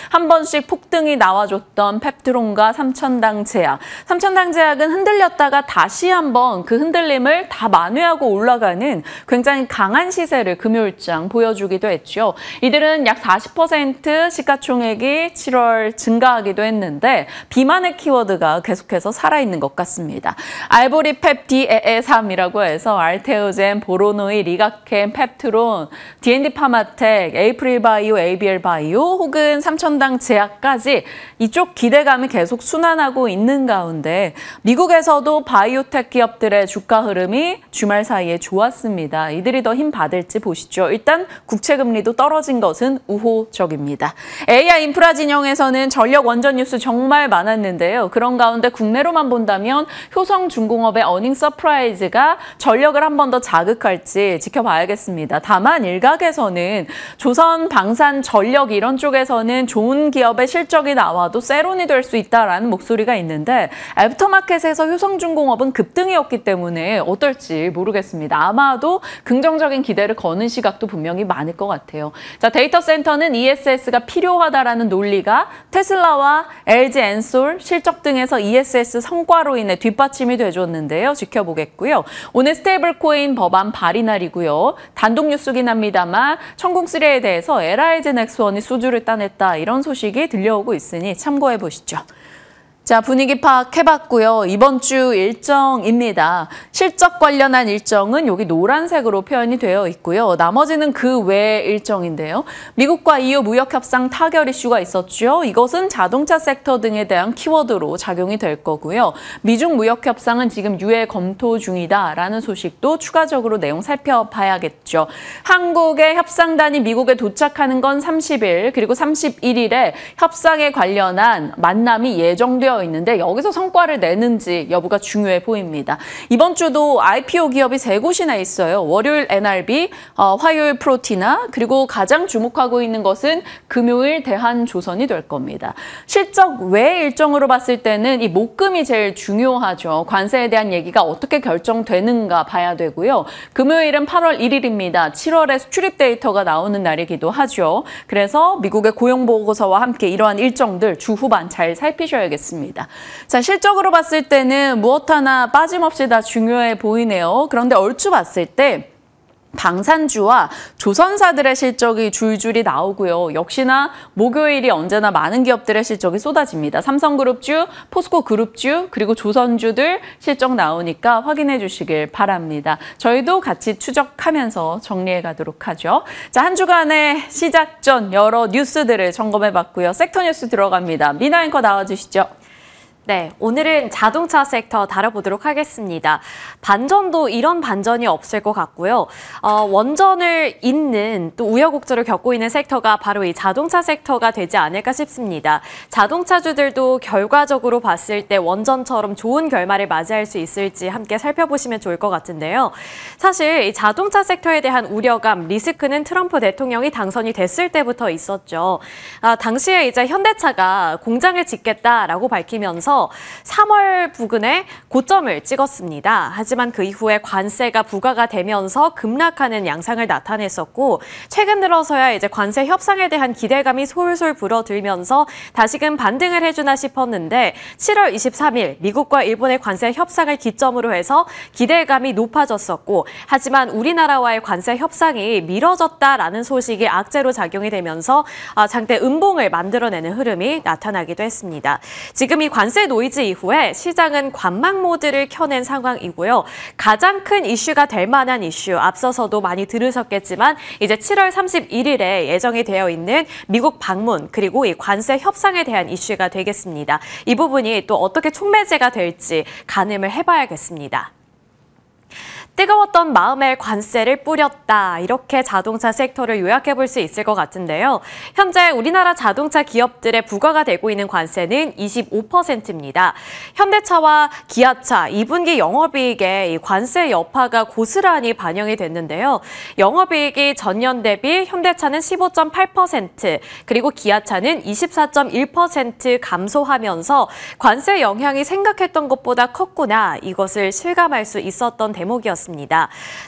한 번씩 폭등이 나와줬던 펩트론과 삼천당 제약. 삼천당 제약은 흔들렸다가 다시 한번 그 흔들림을 다 만회하고 올라가는 굉장히 강한 시세를 금요일장 보여주기도 했죠. 이들은 약 40% 시가총액이 7월 증가하기도 했는데 비만의 키워드가 계속해서 살아있는 것 같습니다. 알보리 펩디에에3이라고 해서 알테오젠, 보로노이, 리가켄, 펩트론, D&D 파마텍, 에이프릴 바이오, ABL 바이오 혹은 삼천당 제약까지 이쪽 기대감이 계속 순환하고 있는 가운데 미국에서도 바이오텍 기업들의 주가 흐름이 주말 사이에 좋았습니다. 이들이 더 힘 받을지 보시죠. 일단 국채금리도 떨어진 것은 우호적입니다. AI 인프라 진영에서는 전력 원전 뉴스 정말 많았는데요. 그런 가운데 국내로만 본다면 효성중공업의 어닝 서프라이즈가 전력을 한 번 더 자극할지 지켜봐야겠습니다. 다만 일각에서는 조선, 방산, 전력 이런 쪽에서는 좋은 기업의 실적이 나와도 세론이 될 수 있다라는 목소리가 있는데 애프터마켓에서 효성중공업은 급등이었기 때문에 어떨지 모르겠습니다. 아마도 긍정적인 기대를 거는 시각도 분명히 많을 것 같아요. 자, 데이터 센터는 ESS가 필요하다라는 논리가 테슬라와 LG 엔솔 실적 등에서 ESS 성과로 인해 뒷받침이 돼줬는데요. 지켜보겠고요. 오늘 스테이블코인 법안 발의 날이고요. 단독 뉴스긴 합니다만 천공3에 대해서 LIG 넥스원이 수주를 따냈다. 이런 소식이 들려오고 있으니 참고해 보시죠. 자, 분위기 파악해봤고요. 이번 주 일정입니다. 실적 관련한 일정은 여기 노란색으로 표현이 되어 있고요. 나머지는 그 외 일정인데요. 미국과 EU 무역 협상 타결 이슈가 있었죠. 이것은 자동차 섹터 등에 대한 키워드로 작용이 될 거고요. 미중 무역 협상은 지금 유예 검토 중이다라는 소식도 추가적으로 내용 살펴봐야겠죠. 한국의 협상단이 미국에 도착하는 건 30일, 그리고 31일에 협상에 관련한 만남이 예정되어 있는데 여기서 성과를 내는지 여부가 중요해 보입니다. 이번 주도 IPO 기업이 3곳이나 있어요. 월요일 NRB, 화요일 프로티나, 그리고 가장 주목하고 있는 것은 금요일 대한조선이 될 겁니다. 실적 외 일정으로 봤을 때는 이 목금이 제일 중요하죠. 관세에 대한 얘기가 어떻게 결정되는가 봐야 되고요. 금요일은 8월 1일입니다. 7월에 수출입 데이터가 나오는 날이기도 하죠. 그래서 미국의 고용보고서와 함께 이러한 일정들 주 후반 잘 살피셔야겠습니다. 자, 실적으로 봤을 때는 무엇 하나 빠짐없이 다 중요해 보이네요. 그런데 얼추 봤을 때 방산주와 조선사들의 실적이 줄줄이 나오고요. 역시나 목요일이 언제나 많은 기업들의 실적이 쏟아집니다. 삼성그룹주, 포스코그룹주, 그리고 조선주들 실적 나오니까 확인해 주시길 바랍니다. 저희도 같이 추적하면서 정리해 가도록 하죠. 자, 한 주간의 시작 전 여러 뉴스들을 점검해 봤고요. 섹터 뉴스 들어갑니다. 미나 앵커 나와주시죠. 네, 오늘은 자동차 섹터 다뤄보도록 하겠습니다. 반전도 이런 반전이 없을 것 같고요. 원전을 잇는 또 우여곡절을 겪고 있는 섹터가 바로 이 자동차 섹터가 되지 않을까 싶습니다. 자동차주들도 결과적으로 봤을 때 원전처럼 좋은 결말을 맞이할 수 있을지 함께 살펴보시면 좋을 것 같은데요. 사실 이 자동차 섹터에 대한 우려감, 리스크는 트럼프 대통령이 당선이 됐을 때부터 있었죠. 당시에 이제 현대차가 공장을 짓겠다라고 밝히면서 3월 부근에 고점을 찍었습니다. 하지만 그 이후에 관세가 부과가 되면서 급락하는 양상을 나타냈었고, 최근 들어서야 이제 관세 협상에 대한 기대감이 솔솔 불어들면서 다시금 반등을 해주나 싶었는데 7월 23일 미국과 일본의 관세 협상을 기점으로 해서 기대감이 높아졌었고, 하지만 우리나라와의 관세 협상이 미뤄졌다라는 소식이 악재로 작용이 되면서 장대 음봉을 만들어내는 흐름이 나타나기도 했습니다. 지금 이 관세 노이즈 이후에 시장은 관망 모드를 켜낸 상황이고요. 가장 큰 이슈가 될 만한 이슈, 앞서서도 많이 들으셨겠지만 이제 7월 31일에 예정이 되어 있는 미국 방문, 그리고 이 관세 협상에 대한 이슈가 되겠습니다. 이 부분이 또 어떻게 촉매제가 될지 가늠을 해봐야겠습니다. 뜨거웠던 마음에 관세를 뿌렸다. 이렇게 자동차 섹터를 요약해 볼 수 있을 것 같은데요. 현재 우리나라 자동차 기업들의 부과가 되고 있는 관세는 25%입니다. 현대차와 기아차 2분기 영업이익에 이 관세 여파가 고스란히 반영이 됐는데요. 영업이익이 전년 대비 현대차는 15.8%, 그리고 기아차는 24.1% 감소하면서 관세 영향이 생각했던 것보다 컸구나. 이것을 실감할 수 있었던 대목이었습니다.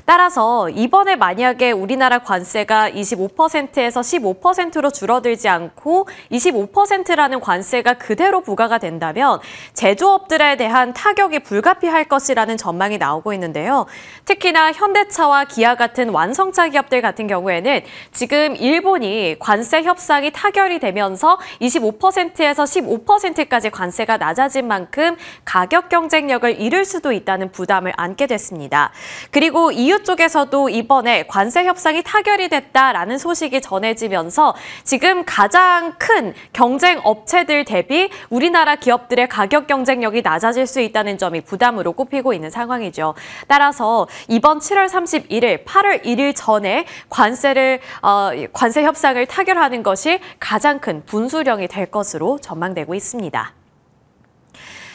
따라서 이번에 만약에 우리나라 관세가 25%에서 15%로 줄어들지 않고 25%라는 관세가 그대로 부과가 된다면 제조업들에 대한 타격이 불가피할 것이라는 전망이 나오고 있는데요. 특히나 현대차와 기아 같은 완성차 기업들 같은 경우에는 지금 일본이 관세 협상이 타결이 되면서 25%에서 15%까지 관세가 낮아진 만큼 가격 경쟁력을 잃을 수도 있다는 부담을 안게 됐습니다. 그리고 EU 쪽에서도 이번에 관세 협상이 타결이 됐다라는 소식이 전해지면서 지금 가장 큰 경쟁 업체들 대비 우리나라 기업들의 가격 경쟁력이 낮아질 수 있다는 점이 부담으로 꼽히고 있는 상황이죠. 따라서 이번 7월 31일, 8월 1일 전에 관세 협상을 타결하는 것이 가장 큰 분수령이 될 것으로 전망되고 있습니다.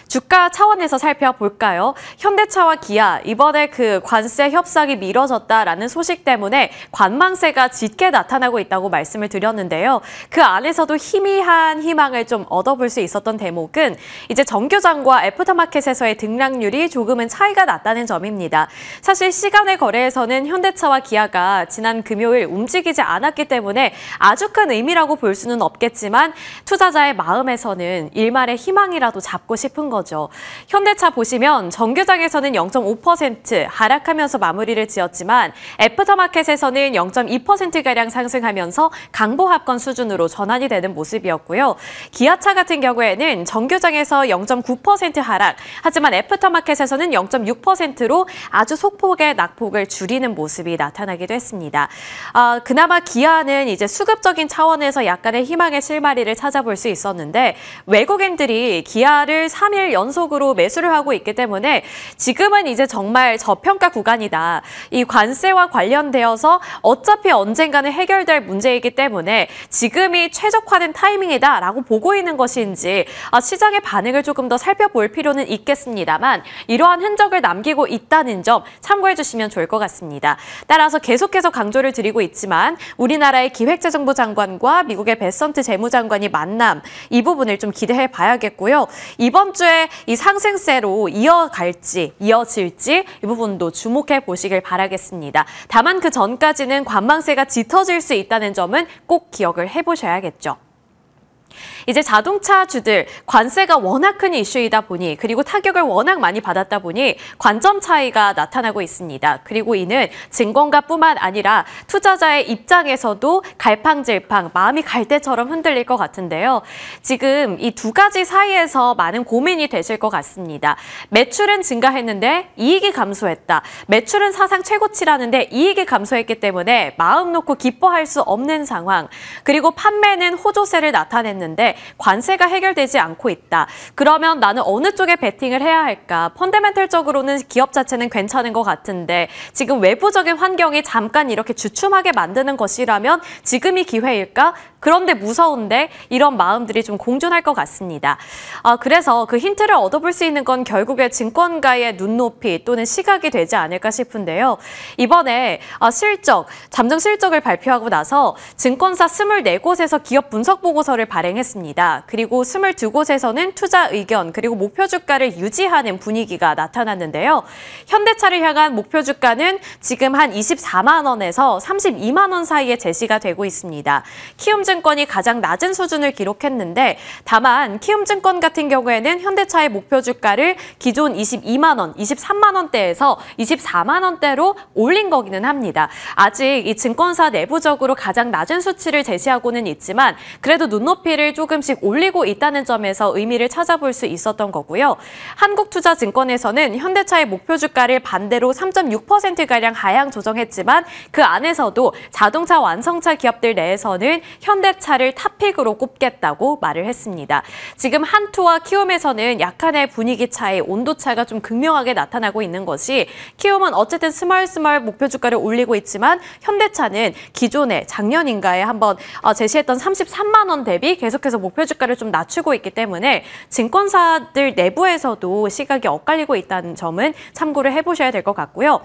주가 차원에서 살펴볼까요? 현대차와 기아, 이번에 그 관세 협상이 미뤄졌다라는 소식 때문에 관망세가 짙게 나타나고 있다고 말씀을 드렸는데요. 그 안에서도 희미한 희망을 좀 얻어볼 수 있었던 대목은 이제 정규장과 애프터마켓에서의 등락률이 조금은 차이가 났다는 점입니다. 사실 시간의 거래에서는 현대차와 기아가 지난 금요일 움직이지 않았기 때문에 아주 큰 의미라고 볼 수는 없겠지만 투자자의 마음에서는 일말의 희망이라도 잡고 싶은 거죠. 거죠. 현대차 보시면 정규장에서는 0.5% 하락하면서 마무리를 지었지만 애프터마켓에서는 0.2%가량 상승하면서 강보합권 수준으로 전환이 되는 모습이었고요. 기아차 같은 경우에는 정규장에서 0.9% 하락, 하지만 애프터마켓에서는 0.6%로 아주 소폭의 낙폭을 줄이는 모습이 나타나기도 했습니다. 그나마 기아는 이제 수급적인 차원에서 약간의 희망의 실마리를 찾아볼 수 있었는데 외국인들이 기아를 3일 연속으로 매수를 하고 있기 때문에 지금은 이제 정말 저평가 구간이다. 이 관세와 관련되어서 어차피 언젠가는 해결될 문제이기 때문에 지금이 최적화된 타이밍이다라고 보고 있는 것인지 시장의 반응을 조금 더 살펴볼 필요는 있겠습니다만 이러한 흔적을 남기고 있다는 점 참고해 주시면 좋을 것 같습니다. 따라서 계속해서 강조를 드리고 있지만 우리나라의 기획재정부 장관과 미국의 베선트 재무장관이 만남 이 부분을 좀 기대해 봐야겠고요. 이번 주에 이 상승세로 이어질지 이 부분도 주목해 보시길 바라겠습니다. 다만 그 전까지는 관망세가 짙어질 수 있다는 점은 꼭 기억을 해보셔야겠죠. 이제 자동차주들 관세가 워낙 큰 이슈이다 보니 그리고 타격을 워낙 많이 받았다 보니 관점 차이가 나타나고 있습니다. 그리고 이는 증권가뿐만 아니라 투자자의 입장에서도 갈팡질팡 마음이 갈대처럼 흔들릴 것 같은데요. 지금 이 두 가지 사이에서 많은 고민이 되실 것 같습니다. 매출은 증가했는데 이익이 감소했다. 매출은 사상 최고치라는데 이익이 감소했기 때문에 마음 놓고 기뻐할 수 없는 상황. 그리고 판매는 호조세를 나타냈는데 관세가 해결되지 않고 있다. 그러면 나는 어느 쪽에 베팅을 해야 할까? 펀더멘털적으로는 기업 자체는 괜찮은 것 같은데 지금 외부적인 환경이 잠깐 이렇게 주춤하게 만드는 것이라면 지금이 기회일까? 그런데 무서운데 이런 마음들이 좀 공존할 것 같습니다. 그래서 그 힌트를 얻어볼 수 있는 건 결국에 증권가의 눈높이 또는 시각이 되지 않을까 싶은데요. 이번에 잠정 실적을 발표하고 나서 증권사 24곳에서 기업 분석 보고서를 발행했습니다. 그리고 22곳에서는 투자 의견 그리고 목표 주가를 유지하는 분위기가 나타났는데요. 현대차를 향한 목표 주가는 지금 한 24만 원에서 32만 원 사이에 제시가 되고 있습니다. 키움증권이 가장 낮은 수준을 기록했는데 다만 키움증권 같은 경우에는 현대차의 목표 주가를 기존 22만 원, 23만 원대에서 24만 원대로 올린 거기는 합니다. 아직 이 증권사 내부적으로 가장 낮은 수치를 제시하고는 있지만 그래도 눈높이를 조금씩 올리고 있다는 점에서 의미를 찾아볼 수 있었던 거고요. 한국투자증권에서는 현대차의 목표 주가를 반대로 3.6%가량 하향 조정했지만 그 안에서도 자동차 완성차 기업들 내에서는 현대차를 탑픽으로 꼽겠다고 말을 했습니다. 지금 한투와 키움에서는 약간의 분위기 차이, 온도 차가 좀 극명하게 나타나고 있는 것이 키움은 어쨌든 스멀스멀 목표 주가를 올리고 있지만 현대차는 기존에 작년인가에 한번 제시했던 33만 원 대비 계속해서 목표 주가를 좀 낮추고 있기 때문에 증권사들 내부에서도 시각이 엇갈리고 있다는 점은 참고를 해보셔야 될 것 같고요.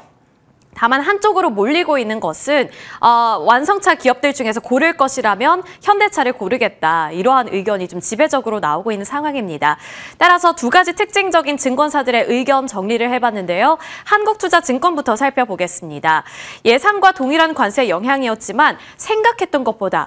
다만 한쪽으로 몰리고 있는 것은 완성차 기업들 중에서 고를 것이라면 현대차를 고르겠다. 이러한 의견이 좀 지배적으로 나오고 있는 상황입니다. 따라서 두 가지 특징적인 증권사들의 의견 정리를 해봤는데요. 한국투자증권부터 살펴보겠습니다. 예상과 동일한 관세 영향이었지만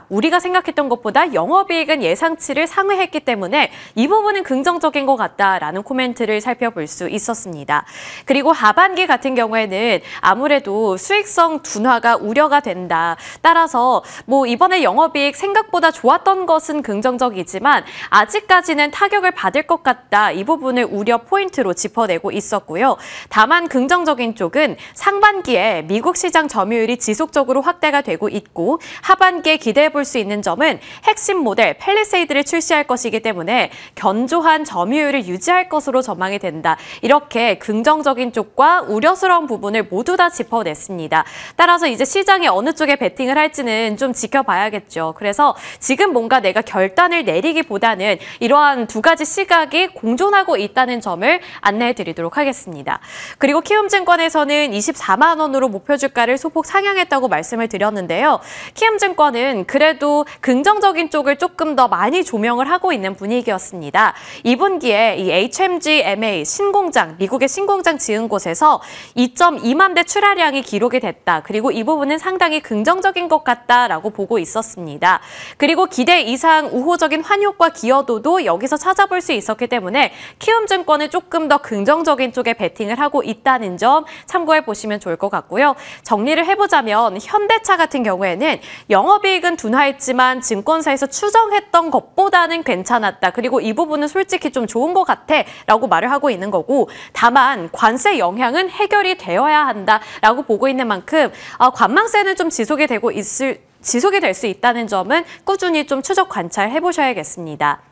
우리가 생각했던 것보다 영업이익은 예상치를 상회했기 때문에 이 부분은 긍정적인 것 같다라는 코멘트를 살펴볼 수 있었습니다. 그리고 하반기 같은 경우에는 아무래도 수익성 둔화가 우려가 된다. 따라서 이번에 영업이익 생각보다 좋았던 것은 긍정적이지만 아직까지는 타격을 받을 것 같다. 이 부분을 우려 포인트로 짚어내고 있었고요. 다만 긍정적인 쪽은 상반기에 미국 시장 점유율이 지속적으로 확대가 되고 있고 하반기에 기대해 볼 수 있는 점은 핵심 모델 팰리세이드를 출시할 것이기 때문에 견조한 점유율을 유지할 것으로 전망이 된다. 이렇게 긍정적인 쪽과 우려스러운 부분을 모두 다 짚어냈습니다. 따라서 이제 시장이 어느 쪽에 베팅을 할지는 좀 지켜봐야겠죠. 그래서 지금 뭔가 내가 결단을 내리기보다는 이러한 두 가지 시각이 공존하고 있다는 점을 안내해 드리도록 하겠습니다. 그리고 키움증권에서는 24만 원으로 목표 주가를 소폭 상향했다고 말씀을 드렸는데요. 키움증권은 그래도 긍정적인 쪽을 조금 더 많이 조명을 하고 있는 분위기였습니다. 2분기에 이 HMG MA 신공장, 미국의 신공장 지은 곳에서 2.2만 대 출하량 수출량이 기록이 됐다. 그리고 이 부분은 상당히 긍정적인 것 같다라고 보고 있었습니다. 그리고 기대 이상 우호적인 환율과 기여도도 여기서 찾아볼 수 있었기 때문에 키움증권은 조금 더 긍정적인 쪽에 베팅을 하고 있다는 점 참고해 보시면 좋을 것 같고요. 정리를 해보자면 현대차 같은 경우에는 영업이익은 둔화했지만 증권사에서 추정했던 것보다는 괜찮았다. 그리고 이 부분은 솔직히 좀 좋은 것 같아 라고 말을 하고 있는 거고, 다만 관세 영향은 해결이 되어야 한다라고 보고 있는 만큼 관망세는 좀 지속이 될 수 있다는 점은 꾸준히 좀 추적 관찰해 보셔야겠습니다.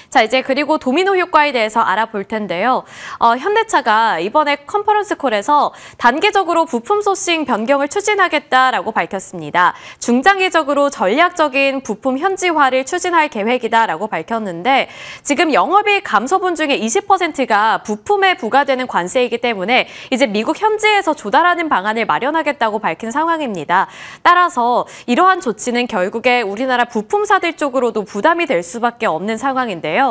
자, 이제 그리고 도미노 효과에 대해서 알아볼 텐데요. 현대차가 이번에 컨퍼런스 콜에서 단계적으로 부품 소싱 변경을 추진하겠다라고 밝혔습니다. 중장기적으로 전략적인 부품 현지화를 추진할 계획이다라고 밝혔는데, 지금 영업이익 감소분 중에 20%가 부품에 부과되는 관세이기 때문에 이제 미국 현지에서 조달하는 방안을 마련하겠다고 밝힌 상황입니다. 따라서 이러한 조치는 결국에 우리나라 부품사들 쪽으로도 부담이 될 수밖에 없는 상황인데요.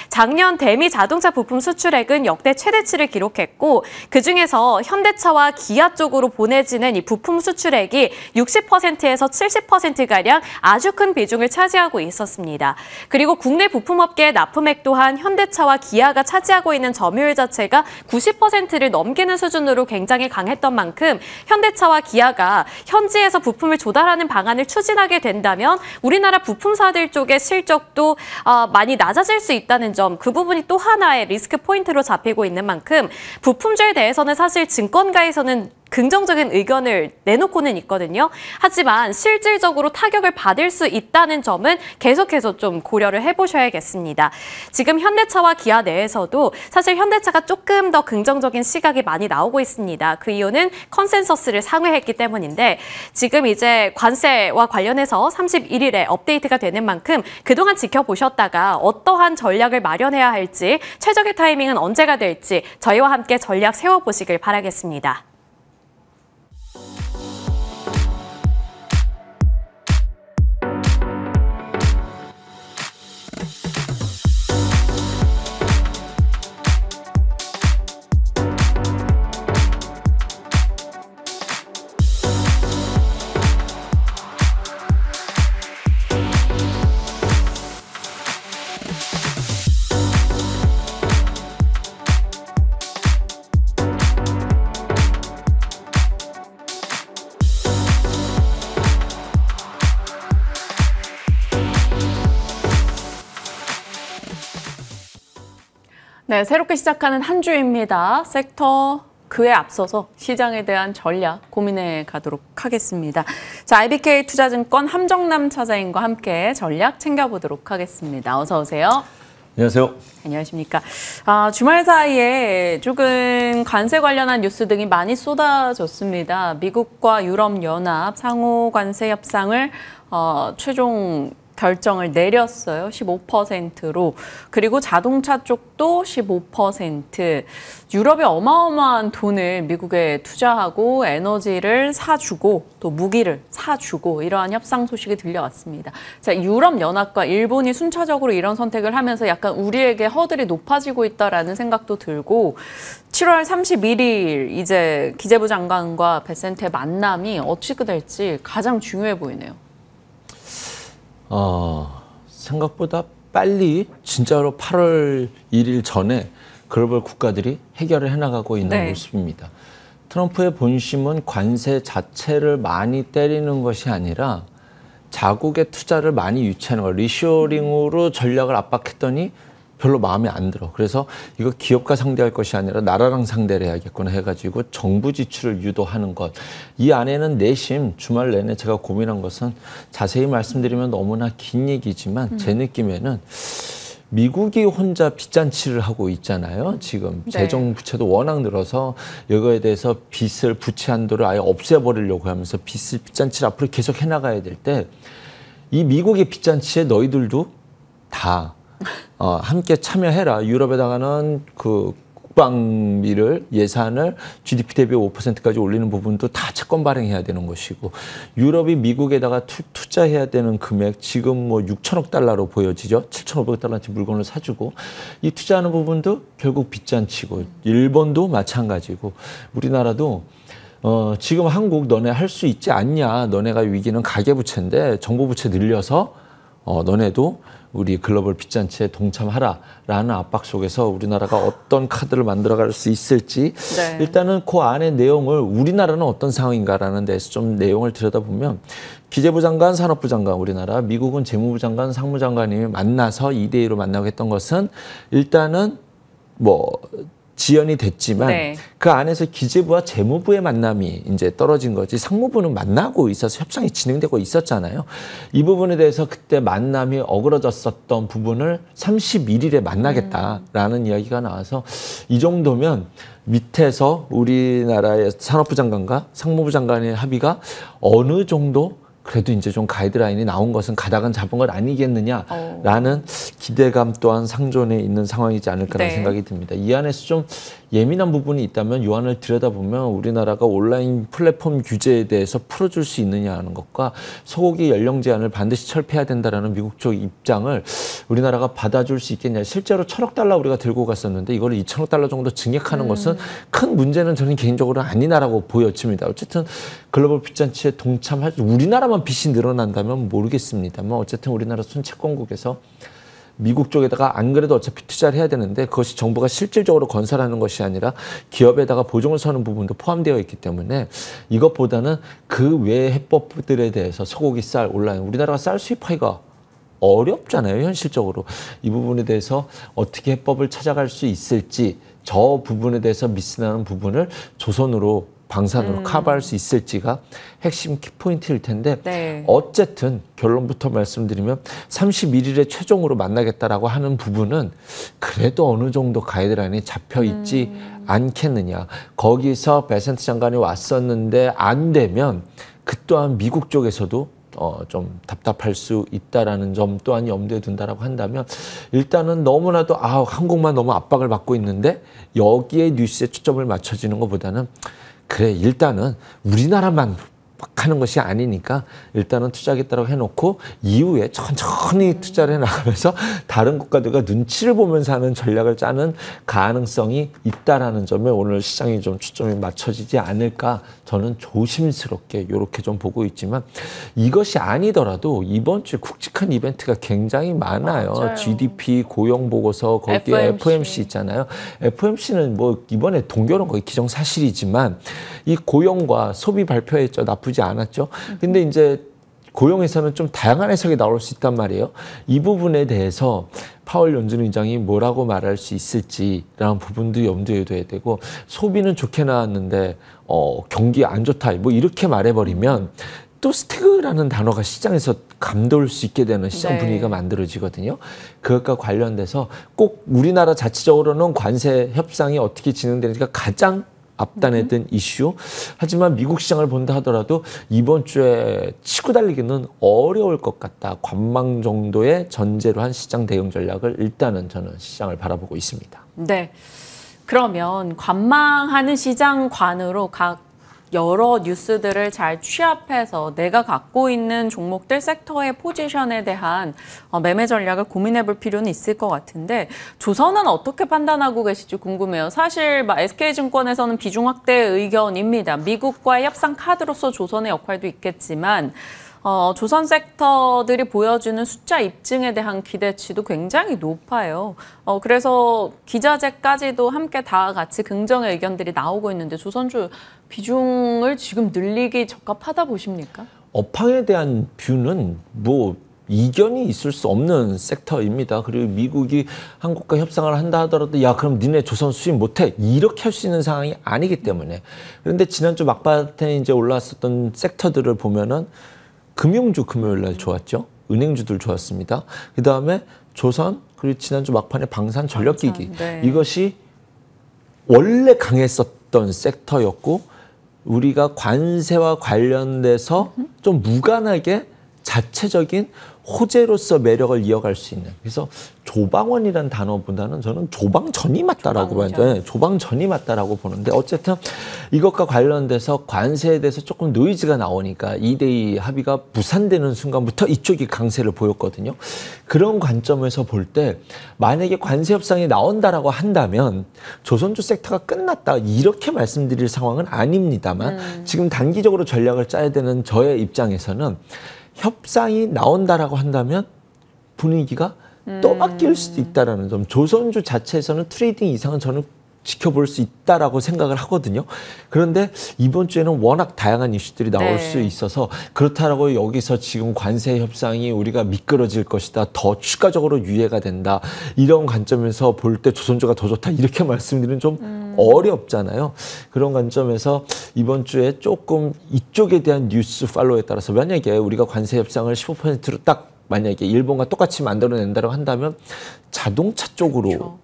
작년 대미 자동차 부품 수출액은 역대 최대치를 기록했고, 그중에서 현대차와 기아 쪽으로 보내지는 이 부품 수출액이 60%에서 70%가량 아주 큰 비중을 차지하고 있었습니다. 그리고 국내 부품업계의 납품액 또한 현대차와 기아가 차지하고 있는 점유율 자체가 90%를 넘기는 수준으로 굉장히 강했던 만큼 현대차와 기아가 현지에서 부품을 조달하는 방안을 추진하게 된다면 우리나라 부품사들 쪽의 실적도 많이 낮아질 수 있다는 점, 그 부분이 또 하나의 리스크 포인트로 잡히고 있는 만큼 부품주에 대해서는 사실 증권가에서는 긍정적인 의견을 내놓고는 있거든요. 하지만 실질적으로 타격을 받을 수 있다는 점은 계속해서 좀 고려를 해보셔야겠습니다. 지금 현대차와 기아 내에서도 사실 현대차가 조금 더 긍정적인 시각이 많이 나오고 있습니다. 그 이유는 컨센서스를 상회했기 때문인데, 지금 이제 관세와 관련해서 31일에 업데이트가 되는 만큼 그동안 지켜보셨다가 어떠한 전략을 마련해야 할지, 최적의 타이밍은 언제가 될지 저희와 함께 전략 세워보시길 바라겠습니다. 네, 새롭게 시작하는 한 주입니다. 섹터 그에 앞서서 시장에 대한 전략 고민해 가도록 하겠습니다. 자, IBK 투자증권 함정남 차장님과 함께 전략 챙겨보도록 하겠습니다. 어서 오세요. 안녕하세요. 안녕하십니까. 주말 사이에 조금 관세 관련한 뉴스 등이 많이 쏟아졌습니다. 미국과 유럽연합 상호 관세 협상을 최종 결정을 내렸어요. 15%로. 그리고 자동차 쪽도 15%. 유럽이 어마어마한 돈을 미국에 투자하고 에너지를 사주고 또 무기를 사주고 이러한 협상 소식이 들려왔습니다. 자, 유럽연합과 일본이 순차적으로 이런 선택을 하면서 약간 우리에게 허들이 높아지고 있다라는 생각도 들고, 7월 31일 이제 기재부 장관과 베센트의 만남이 어찌게 될지 가장 중요해 보이네요. 생각보다 빨리 진짜로 8월 1일 전에 글로벌 국가들이 해결을 해나가고 있는 모습입니다. 트럼프의 본심은 관세 자체를 많이 때리는 것이 아니라 자국의 투자를 많이 유치하는 거, 리쇼링으로 전략을 압박했더니 별로 마음에 안 들어. 그래서 이거 기업과 상대할 것이 아니라 나라랑 상대를 해야겠구나 해가지고 정부 지출을 유도하는 것. 이 안에는 내심 주말 내내 제가 고민한 것은 자세히 말씀드리면 너무나 긴 얘기지만 제 느낌에는 미국이 혼자 빚잔치를 하고 있잖아요. 지금 재정 부채도 워낙 늘어서 이거에 대해서 빚을 부채 한도를 아예 없애버리려고 하면서 빚잔치를 앞으로 계속 해나가야 될 때 이 미국의 빚잔치에 너희들도 다 함께 참여해라. 유럽에다가는 그 국방비를 예산을 GDP 대비 5%까지 올리는 부분도 다 채권 발행해야 되는 것이고, 유럽이 미국에다가 투자해야 되는 금액 지금 뭐 6천억 달러로 보여지죠. 7,500달러치 물건을 사주고, 이 투자하는 부분도 결국 빚잔치고, 일본도 마찬가지고, 우리나라도 지금 한국 너네 할 수 있지 않냐. 너네가 위기는 가계부채인데 정부부채 늘려서 너네도 우리 글로벌 빚잔치에 동참하라라는 압박 속에서 우리나라가 어떤 카드를 만들어갈 수 있을지 네. 일단은 그 안의 내용을 우리나라는 어떤 상황인가라는 데서 좀 내용을 들여다보면 기재부 장관, 산업부 장관 우리나라, 미국은 재무부 장관, 상무장관이 만나서 2대2로 만나고 했던 것은 일단은 뭐 지연이 됐지만 네. 그 안에서 기재부와 재무부의 만남이 이제 떨어진 거지 상무부는 만나고 있어서 협상이 진행되고 있었잖아요. 이 부분에 대해서 그때 만남이 어그러졌었던 부분을 31일에 만나겠다라는 이야기가 나와서 이 정도면 밑에서 우리나라의 산업부 장관과 상무부 장관의 합의가 어느 정도 그래도 이제 좀 가이드라인이 나온 것은 가닥은 잡은 것 아니겠느냐라는 기대감 또한 상존해 있는 상황이지 않을까라는 네. 생각이 듭니다. 이 안에서 좀 예민한 부분이 있다면 이 안을 들여다보면 우리나라가 온라인 플랫폼 규제에 대해서 풀어줄 수 있느냐 하는 것과 소고기 연령 제한을 반드시 철폐해야 된다라는 미국 쪽 입장을 우리나라가 받아줄 수 있겠냐. 실제로 1,000억 달러 우리가 들고 갔었는데 이걸 2,000억 달러 정도 증액하는 것은 큰 문제는 저는 개인적으로 아니다라고 보여집니다. 어쨌든 글로벌 빚잔치에 동참할 우리나라만 빚이 늘어난다면 모르겠습니다만 어쨌든 우리나라 순채권국에서 미국 쪽에다가 안 그래도 어차피 투자를 해야 되는데 그것이 정부가 실질적으로 건설하는 것이 아니라 기업에다가 보증을 서는 부분도 포함되어 있기 때문에 이것보다는 그 외의 해법들에 대해서 소고기, 쌀, 온라인 우리나라가 쌀 수입하기가 어렵잖아요. 현실적으로. 이 부분에 대해서 어떻게 해법을 찾아갈 수 있을지 저 부분에 대해서 미스나는 부분을 조선으로 방산으로 커버할 수 있을지가 핵심 키포인트일 텐데 네. 어쨌든 결론부터 말씀드리면 31일에 최종으로 만나겠다라고 하는 부분은 그래도 어느 정도 가이드라인이 잡혀 있지 않겠느냐. 거기서 베센트 장관이 왔었는데 안 되면 그 또한 미국 쪽에서도 좀 답답할 수 있다라는 점 또한 염두에 둔다라고 한다면 일단은 너무나도 한국만 너무 압박을 받고 있는데 여기에 뉴스에 초점을 맞춰지는 것보다는 그래 일단은 우리나라만 하는 것이 아니니까 일단은 투자하겠다고 해놓고 이후에 천천히 투자를 해나가면서 다른 국가들과 눈치를 보면서 하는 전략을 짜는 가능성이 있다라는 점에 오늘 시장이 좀 초점이 맞춰지지 않을까 저는 조심스럽게 이렇게 좀 보고 있지만 이것이 아니더라도 이번 주에 굵직한 이벤트가 굉장히 많아요. 맞아요. GDP, 고용보고서 거기에 FOMC 있잖아요. FOMC는 뭐 이번에 동결은 거의 기정사실이지만 이 고용과 소비 발표했죠. 나쁘지 않았죠. 근데 이제 고용에서는 좀 다양한 해석이 나올 수 있단 말이에요. 이 부분에 대해서 파월 연준 의장이 뭐라고 말할 수 있을지라는 부분도 염두에 둬야 되고 소비는 좋게 나왔는데 경기 안 좋다 뭐 이렇게 말해버리면 또 스태그라는 단어가 시장에서 감돌 수 있게 되는 시장 네. 분위기가 만들어지거든요. 그것과 관련돼서 꼭 우리나라 자체적으로는 관세 협상이 어떻게 진행되는지가 가장 앞단에 든 이슈. 하지만 미국 시장을 본다 하더라도 이번 주에 치고 달리기는 어려울 것 같다. 관망 정도의 전제로 한 시장 대응 전략을 일단은 저는 시장을 바라보고 있습니다. 네. 그러면 관망하는 시장관으로 각 여러 뉴스들을 잘 취합해서 내가 갖고 있는 종목들 섹터의 포지션에 대한 매매 전략을 고민해 볼 필요는 있을 것 같은데 조선은 어떻게 판단하고 계실지 궁금해요. 사실 SK증권에서는 비중 확대 의견입니다. 미국과의 협상 카드로서 조선의 역할도 있겠지만 조선 섹터들이 보여주는 숫자 입증에 대한 기대치도 굉장히 높아요. 그래서 기자재까지도 함께 다 같이 긍정의 의견들이 나오고 있는데 조선주 비중을 지금 늘리기 적합하다 보십니까? 업황에 대한 뷰는 뭐 이견이 있을 수 없는 섹터입니다. 그리고 미국이 한국과 협상을 한다 하더라도 야 그럼 니네 조선 수입 못해 이렇게 할 수 있는 상황이 아니기 때문에 그런데 지난주 막바탕에 이제 올라왔었던 섹터들을 보면은 금융주 금요일 날 좋았죠. 은행주들 좋았습니다. 그 다음에 조선 그리고 지난주 막판에 방산 전력기기 네. 이것이 원래 강했었던 섹터였고 우리가 관세와 관련돼서 좀 무관하게 자체적인 호재로서 매력을 이어갈 수 있는. 그래서 조방원이라는 단어보다는 저는 조방전이 맞다라고 봐요. 네, 조방전이 맞다라고 보는데 어쨌든 이것과 관련돼서 관세에 대해서 조금 노이즈가 나오니까 2대2 합의가 무산되는 순간부터 이쪽이 강세를 보였거든요. 그런 관점에서 볼 때 만약에 관세 협상이 나온다라고 한다면 조선주 섹터가 끝났다 이렇게 말씀드릴 상황은 아닙니다만 지금 단기적으로 전략을 짜야 되는 저의 입장에서는 협상이 나온다라고 한다면 분위기가 또 바뀔 수도 있다라는 점. 조선주 자체에서는 트레이딩 이상은 저는 지켜볼 수 있다라고 생각을 하거든요. 그런데 이번 주에는 워낙 다양한 이슈들이 나올 수 있어서 그렇다라고 여기서 지금 관세 협상이 우리가 미끄러질 것이다. 더 추가적으로 유예가 된다. 이런 관점에서 볼 때 조선주가 더 좋다. 이렇게 말씀드리는 좀 어렵잖아요. 그런 관점에서 이번 주에 조금 이쪽에 대한 뉴스 팔로우에 따라서 만약에 우리가 관세 협상을 15%로 딱 만약에 일본과 똑같이 만들어낸다고 한다면 자동차 쪽으로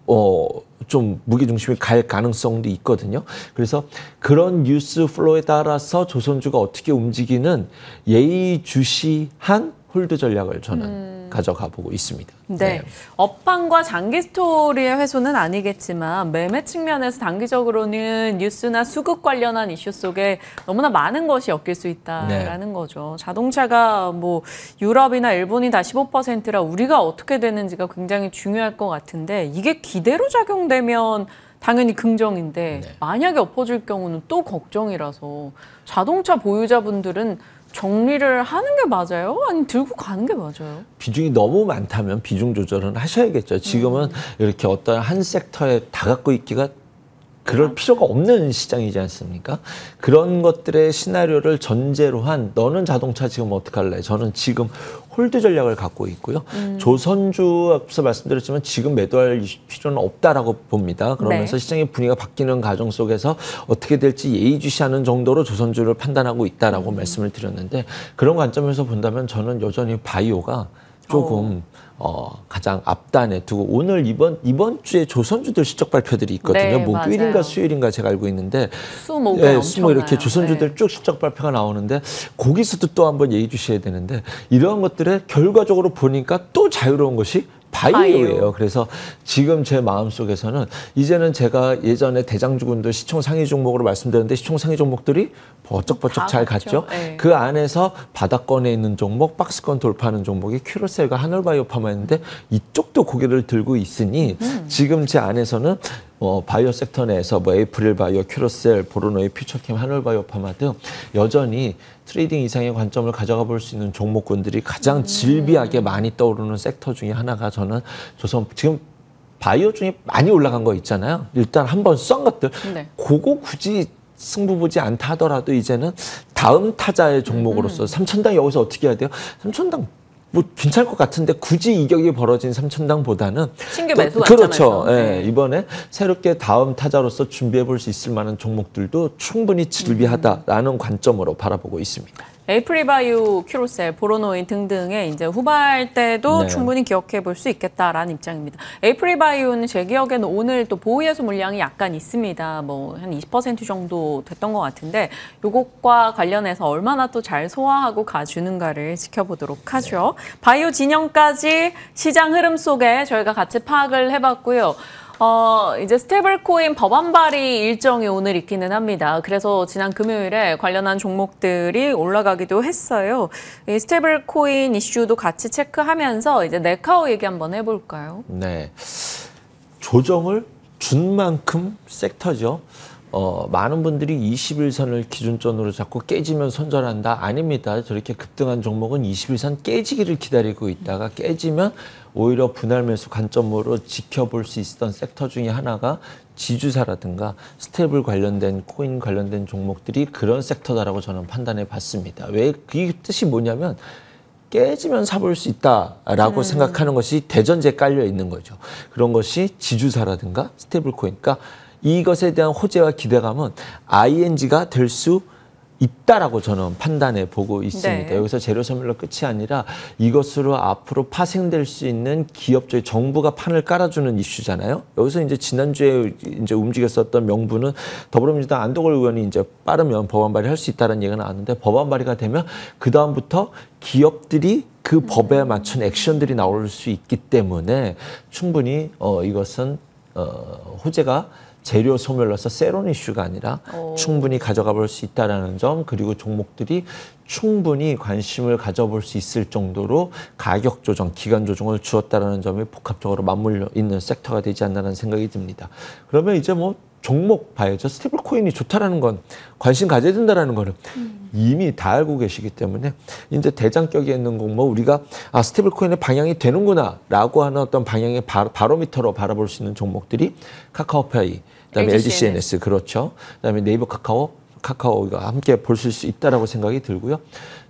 좀 무게중심이 갈 가능성도 있거든요. 그래서 그런 뉴스 플로우에 따라서 조선주가 어떻게 움직이는 예의주시한 홀드 전략을 저는 가져가 보고 있습니다. 네. 업황과 장기 스토리의 훼손은 아니겠지만 매매 측면에서 단기적으로는 뉴스나 수급 관련한 이슈 속에 너무나 많은 것이 엮일 수 있다라는 거죠. 자동차가 뭐 유럽이나 일본이 다 15%라 우리가 어떻게 되는지가 굉장히 중요할 것 같은데 이게 기대로 작용되면 당연히 긍정인데 만약에 엎어질 경우는 또 걱정이라서 자동차 보유자분들은 정리를 하는 게 맞아요? 아니면 들고 가는 게 맞아요? 비중이 너무 많다면 비중 조절은 하셔야겠죠. 지금은 이렇게 어떤 한 섹터에 다 갖고 있기가 그럴 필요가 없는 시장이지 않습니까? 그런 것들의 시나리오를 전제로 한 너는 자동차 지금 어떡할래? 저는 지금 홀드 전략을 갖고 있고요. 조선주 앞서 말씀드렸지만 지금 매도할 필요는 없다라고 봅니다. 그러면서 시장의 분위기가 바뀌는 과정 속에서 어떻게 될지 예의주시하는 정도로 조선주를 판단하고 있다라고 말씀을 드렸는데 그런 관점에서 본다면 저는 여전히 바이오가 조금 가장 앞단에 두고 오늘 이번 주에 조선주들 실적 발표들이 있거든요. 목요일인가 수요일인가 제가 알고 있는데 수목 이렇게 조선주들 쭉 실적 발표가 나오는데 거기서도 또 한번 예의주시해야 되는데 이러한 것들에 결과적으로 보니까 또 자유로운 것이 바이오예요. 그래서 지금 제 마음속에서는 이제는 제가 예전에 대장주군들 시총 상위 종목으로 말씀드렸는데 시총 상위 종목들이 버쩍버쩍 잘 갔죠. 그 안에서 바닥권에 있는 종목, 박스권 돌파하는 종목이 큐로셀과 하늘바이오파마였는데 이쪽도 고개를 들고 있으니 지금 제 안에서는 바이오 섹터 내에서 에이프릴 바이오, 큐로셀, 보르노이, 퓨처캠, 하늘바이오파마 등 여전히 트레이딩 이상의 관점을 가져가 볼 수 있는 종목군들이 가장 질비하게 많이 떠오르는 섹터 중에 하나가 저는 지금 바이오 중에 많이 올라간 거 있잖아요. 일단 한번 쏜 것들 그거 굳이 승부 보지 않다 하더라도 이제는 다음 타자의 종목으로서 삼천당 여기서 어떻게 해야 돼요? 삼천당 뭐 괜찮을 것 같은데 굳이 이격이 벌어진 삼천당보다는 신규 매수 관점에서 그렇죠. 이번에 새롭게 다음 타자로서 준비해 볼 수 있을 만한 종목들도 충분히 질비하다라는 관점으로 바라보고 있습니다. 에이프릴바이오, 큐로셀, 보로노인 등등의 이제 후발 때도 충분히 기억해 볼 수 있겠다라는 입장입니다. 에이프릴바이오는 제 기억에는 오늘 또 보유예수 물량이 약간 있습니다. 뭐 한 20% 정도 됐던 것 같은데 요것과 관련해서 얼마나 또 잘 소화하고 가주는가를 지켜보도록 하죠. 바이오 진영까지 시장 흐름 속에 저희가 같이 파악을 해봤고요. 이제 스테이블 코인 법안 발의 일정이 오늘 있기는 합니다. 그래서 지난 금요일에 관련한 종목들이 올라가기도 했어요. 이 스테이블 코인 이슈도 같이 체크하면서 이제 네카오 얘기 한번 해볼까요? 네. 조정을 준 만큼 섹터죠. 많은 분들이 21선을 기준선으로 잡고 깨지면 손절한다. 아닙니다. 저렇게 급등한 종목은 21선 깨지기를 기다리고 있다가 깨지면 오히려 분할 매수 관점으로 지켜볼 수 있었던 섹터 중에 하나가 지주사라든가 스테이블 관련된 코인 관련된 종목들이 그런 섹터다라고 저는 판단해 봤습니다. 왜 그 뜻이 뭐냐면 깨지면 사볼 수 있다라고 생각하는 것이 대전제에 깔려 있는 거죠. 그런 것이 지주사라든가 스테이블 코인. 그러니까 이것에 대한 호재와 기대감은 ING가 될 수 있다라고 저는 판단해 보고 있습니다. 여기서 재료 소멸로 끝이 아니라 이것으로 앞으로 파생될 수 있는 기업적 정부가 판을 깔아주는 이슈잖아요. 여기서 이제 지난주에 이제 움직였었던 명분은 더불어민주당 안도걸 의원이 이제 빠르면 법안 발의할 수 있다는 얘기가 나왔는데 법안 발의가 되면 그 다음부터 기업들이 그 그 법에 맞춘 액션들이 나올 수 있기 때문에 충분히 이것은 호재가 재료 소멸로서 세론 이슈가 아니라 충분히 가져가 볼 수 있다는 점, 그리고 종목들이 충분히 관심을 가져볼 수 있을 정도로 가격 조정, 기간 조정을 주었다는 점이 복합적으로 맞물려 있는 섹터가 되지 않나라는 생각이 듭니다. 그러면 이제 뭐 종목 봐야죠. 스테이블 코인이 좋다라는 건, 관심 가져야 된다라는 거는 이미 다 알고 계시기 때문에 이제 대장격에 있는 종목, 우리가 스테이블 코인의 방향이 되는구나라고 하는 어떤 방향의 바로미터로 바라볼 수 있는 종목들이 카카오페이, 그다음에 LGCNS, 그렇죠. 그다음에 네이버 카카오가 함께 볼 수 있다라고 생각이 들고요.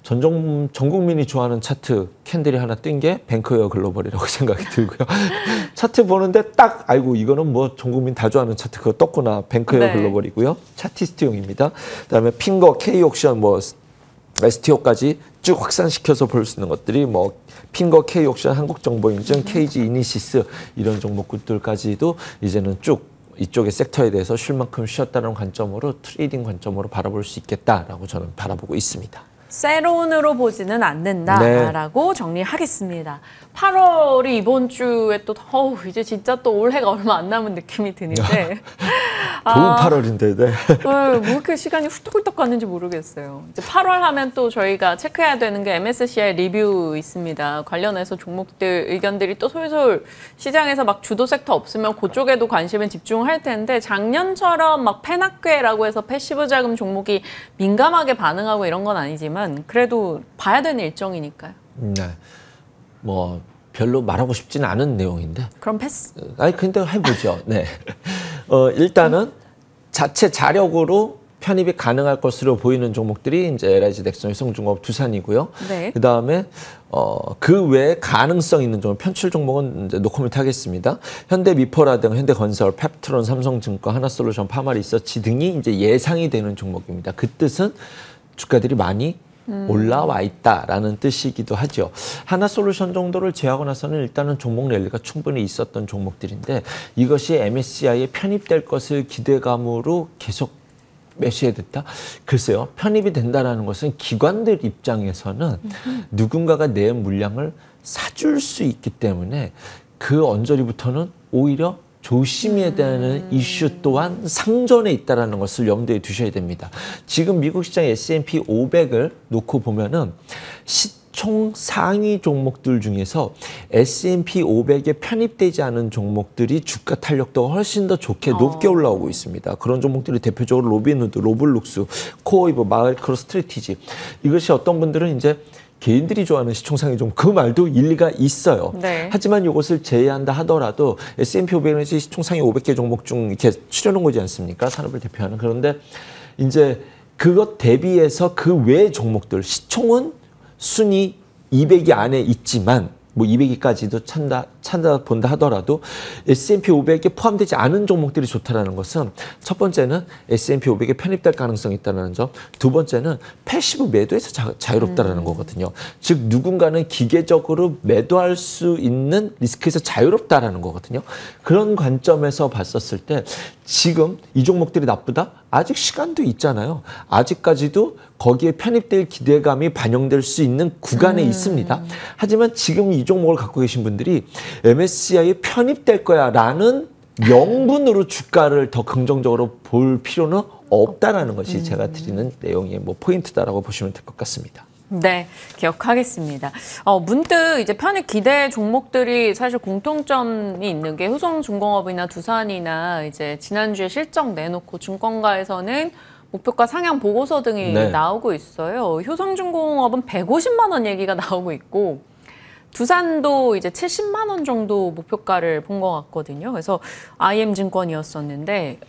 전 국민이 좋아하는 차트 캔들이 하나 뜬 게 뱅크웨어 글로벌이라고 생각이 들고요. 차트 보는데 딱 알고 이거는 뭐 전 국민 다 좋아하는 차트 그거 떴구나. 뱅크웨어 글로벌이고요. 차티스트용입니다. 그다음에 핑거, K옥션, 뭐 STO까지 쭉 확산시켜서 볼 수 있는 것들이 뭐 핑거, K옥션, 한국정보인증, KG 이니시스 이런 종목들까지도 이제는 쭉 이쪽의 섹터에 대해서 쉴 만큼 쉬었다는 관점으로, 트레이딩 관점으로 바라볼 수 있겠다라고 저는 바라보고 있습니다. 세론으로 보지는 않는다라고 정리하겠습니다. 8월이 이번 주에 또 이제 진짜 또 올해가 얼마 안 남은 느낌이 드는데 좋은 8월인데, 네. 뭐 이렇게 시간이 훌떡훌떡 갔는지 모르겠어요. 이제 8월 하면 또 저희가 체크해야 되는 게 MSCI 리뷰 있습니다. 관련해서 종목들 의견들이 또 솔솔 시장에서 막 주도 섹터 없으면 그쪽에도 관심을 집중할 텐데, 작년처럼 막 패낙괴라고 해서 패시브 자금 종목이 민감하게 반응하고 이런 건 아니지만 그래도 봐야 되는 일정이니까요. 네. 뭐 별로 말하고 싶지는 않은 내용인데. 그럼 패스. 근데 해보죠. 네. 일단은 자체 자력으로 편입이 가능할 것으로 보이는 종목들이 이제 LIG, 넥슨, 효성중공업, 두산이고요. 네. 그 다음에 그 외에 가능성 있는 종목, 편출 종목은 이제 노코멘트 하겠습니다. 현대미포라든가 현대건설, 펩트론, 삼성증권, 하나솔루션, 파마리서치 등이 이제 예상이 되는 종목입니다. 그 뜻은 주가들이 많이 올라와 있다라는 뜻이기도 하죠. 하나솔루션 정도를 제외하고 나서는 일단은 종목 랠리가 충분히 있었던 종목들인데, 이것이 MSCI에 편입될 것을 기대감으로 계속 매수해야 됐다? 글쎄요. 편입이 된다는 것은 기관들 입장에서는 누군가가 내 물량을 사줄 수 있기 때문에 그 언저리부터는 오히려 조심해야 되는 이슈 또한 상존에 있다는 것을 염두에 두셔야 됩니다. 지금 미국 시장 S&P 500을 놓고 보면은 시총 상위 종목들 중에서 S&P 500에 편입되지 않은 종목들이 주가 탄력도 훨씬 더 좋게 높게 올라오고 있습니다. 그런 종목들이 대표적으로 로빈후드, 로블룩스, 코어이브, 마이크로 스트래티지. 이것이 어떤 분들은 이제 개인들이 좋아하는 시총상위 종목, 그 말도 일리가 있어요. 네. 하지만 이것을 제외한다 하더라도 S&P 500은 시총상위 500개 종목 중 이렇게 추려놓은 거지 않습니까? 산업을 대표하는. 그런데 이제 그것 대비해서 그 외 종목들, 시총은 순위 200위 안에 있지만 뭐 200위까지도 찾아본다 하더라도 S&P 500에 포함되지 않은 종목들이 좋다는 것은, 첫 번째는 S&P 500에 편입될 가능성이 있다는 점, 두 번째는 패시브 매도에서 자유롭다는 거거든요. 즉 누군가는 기계적으로 매도할 수 있는 리스크에서 자유롭다는 거거든요. 그런 관점에서 봤었을 때 지금 이 종목들이 나쁘다? 아직 시간도 있잖아요. 아직까지도 거기에 편입될 기대감이 반영될 수 있는 구간에 있습니다. 하지만 지금 이 종목을 갖고 계신 분들이 MSCI에 편입될 거야 라는 명분으로 주가를 더 긍정적으로 볼 필요는 없다라는 것이 제가 드리는 내용의 뭐 포인트다라고 보시면 될 것 같습니다. 네, 기억하겠습니다. 문득 이제 편입 기대 종목들이 사실 공통점이 있는 게, 효성중공업이나 두산이나 이제 지난주에 실적 내놓고 증권가에서는 목표가 상향 보고서 등이 나오고 있어요. 효성중공업은 150만 원 얘기가 나오고 있고, 두산도 이제 70만 원 정도 목표가를 본 것 같거든요. 그래서 IM증권이었었는데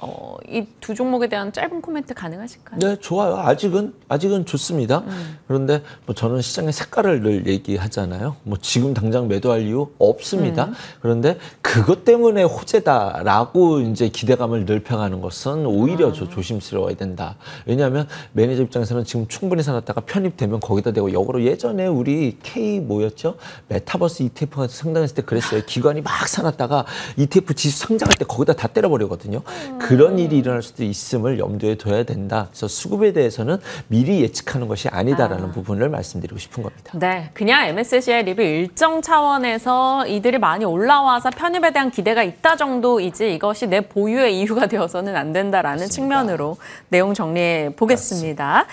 이 두 종목에 대한 짧은 코멘트 가능하실까요? 네, 좋아요. 아직은 좋습니다. 그런데 뭐 저는 시장의 색깔을 늘 얘기하잖아요. 뭐 지금 당장 매도할 이유 없습니다. 그런데 그것 때문에 호재다라고 이제 기대감을 넓혀가는 것은 오히려 조심스러워야 된다. 왜냐하면 매니저 입장에서는 지금 충분히 사놨다가 편입되면 거기다 대고 역으로 예전에 우리 K 뭐였죠? 메타버스 ETF가 상장했을 때 그랬어요. 기관이 막 사놨다가 ETF 지수 상장할 때 거기다 다 때려버리거든요. 그런 일이 일어날 수도 있음을 염두에 둬야 된다. 그래서 수급에 대해서는 미리 예측하는 것이 아니다라는 부분을 말씀드리고 싶은 겁니다. 네, 그냥 MSCI 리뷰 일정 차원에서 이들이 많이 올라와서 편입에 대한 기대가 있다 정도이지 이것이 내 보유의 이유가 되어서는 안 된다라는 맞습니다. 측면으로 내용 정리해 보겠습니다.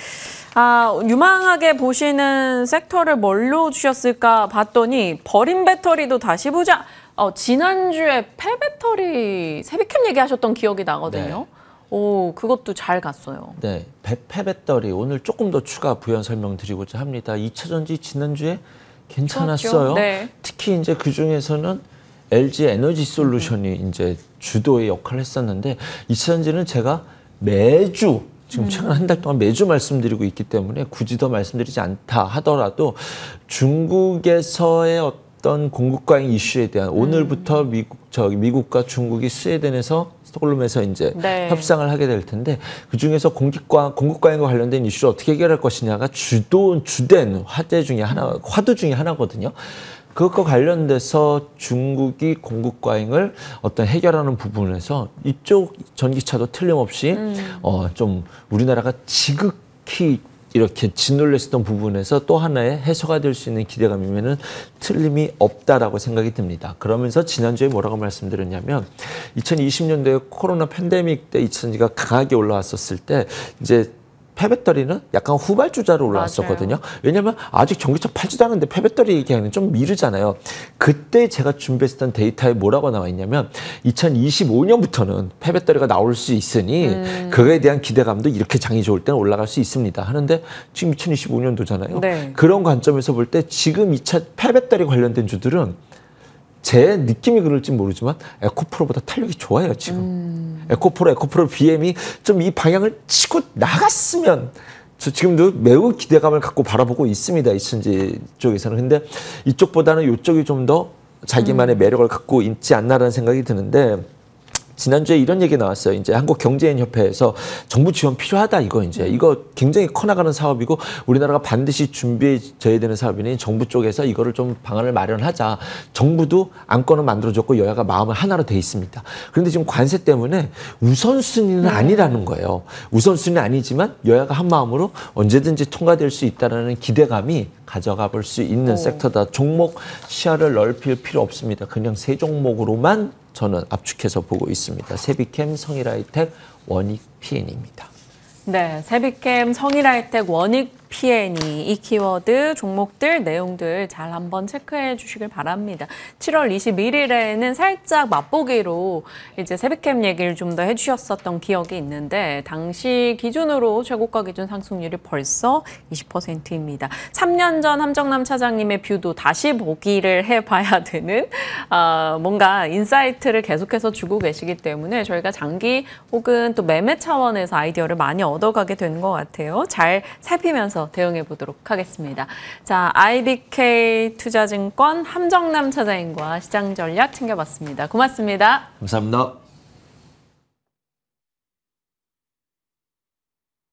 유망하게 보시는 섹터를 뭘로 주셨을까 봤더니 버린 배터리도 다시 보자. 지난주에 폐배터리 세비캠 얘기하셨던 기억이 나거든요. 오, 그것도 잘 갔어요. 네, 폐배터리 오늘 조금 더 추가 부연 설명드리고자 합니다. 2차전지 지난주에 괜찮았어요. 네. 특히 이제 그 중에서는 LG 에너지 솔루션이 이제 주도의 역할을 했었는데 2차전지는 제가 매주 지금 최근 한 달 동안 매주 말씀드리고 있기 때문에 굳이 더 말씀드리지 않다 하더라도 중국에서의 어떤 공급 과잉 이슈에 대한 오늘부터 미국과 중국이 스웨덴에서 스톡홀름에서 이제 협상을 하게 될 텐데 그 중에서 공급 과잉과 관련된 이슈를 어떻게 해결할 것이냐가 주된 화두 중에 하나거든요. 그것과 관련돼서 중국이 공급 과잉을 어떤 해결하는 부분에서 이쪽 전기차도 틀림없이 좀 우리나라가 지극히 이렇게 짓눌렸었던 부분에서 또 하나의 해소가 될 수 있는 기대감이면은 틀림이 없다라고 생각이 듭니다. 그러면서 지난주에 뭐라고 말씀드렸냐면 2020년도에 코로나 팬데믹 때 2차전지가 강하게 올라왔었을 때 이제 폐배터리는 약간 후발주자로 올라왔었거든요. 맞아요. 왜냐하면 아직 전기차 팔지도 않았는데 폐배터리 얘기하는 좀 미르잖아요. 그때 제가 준비했던 데이터에 뭐라고 나와 있냐면 2025년부터는 폐배터리가 나올 수 있으니 그거에 대한 기대감도 이렇게 장이 좋을 때는 올라갈 수 있습니다. 하는데 지금 2025년도잖아요. 네. 그런 관점에서 볼 때 지금 2차 폐배터리 관련된 주들은 제 느낌이 그럴지 모르지만 에코프로보다 탄력이 좋아요, 지금. 에코프로 BM이 좀 이 방향을 치고 나갔으면 저 지금도 매우 기대감을 갖고 바라보고 있습니다, 이천지 쪽에서는. 근데 이쪽보다는 이쪽이 좀 더 자기만의 매력을 갖고 있지 않나라는 생각이 드는데 지난주에 이런 얘기 나왔어요. 이제 한국경제인협회에서 정부 지원 필요하다 이거 굉장히 커나가는 사업이고 우리나라가 반드시 준비해져야 되는 사업이니 정부 쪽에서 이거를 좀 방안을 마련하자. 정부도 안건을 만들어줬고 여야가 마음을 하나로 돼 있습니다. 그런데 지금 관세 때문에 우선순위는 아니라는 거예요. 우선순위는 아니지만 여야가 한 마음으로 언제든지 통과될 수 있다는 기대감이 가져가 볼 수 있는 섹터다. 종목 시야를 넓힐 필요 없습니다. 그냥 세 종목으로만 저는 압축해서 보고 있습니다. 세비캠, 성일하이텍, 원익, PN입니다. 네, 세비캠, 성일하이텍, 원익, PNE 이 키워드, 종목들, 내용들 잘 한번 체크해 주시길 바랍니다. 7월 21일에는 살짝 맛보기로 이제 세비캠 얘기를 좀 더 해주셨었던 기억이 있는데 당시 기준으로 최고가 기준 상승률이 벌써 20%입니다. 3년 전 함정남 차장님의 뷰도 다시 보기를 해봐야 되는 뭔가 인사이트를 계속해서 주고 계시기 때문에 저희가 장기 혹은 또 매매 차원에서 아이디어를 많이 얻어가게 되는 것 같아요. 잘 살피면서 대응해 보도록 하겠습니다. 자, IBK 투자증권 함정남 차장님과 시장 전략 챙겨봤습니다. 고맙습니다. 감사합니다.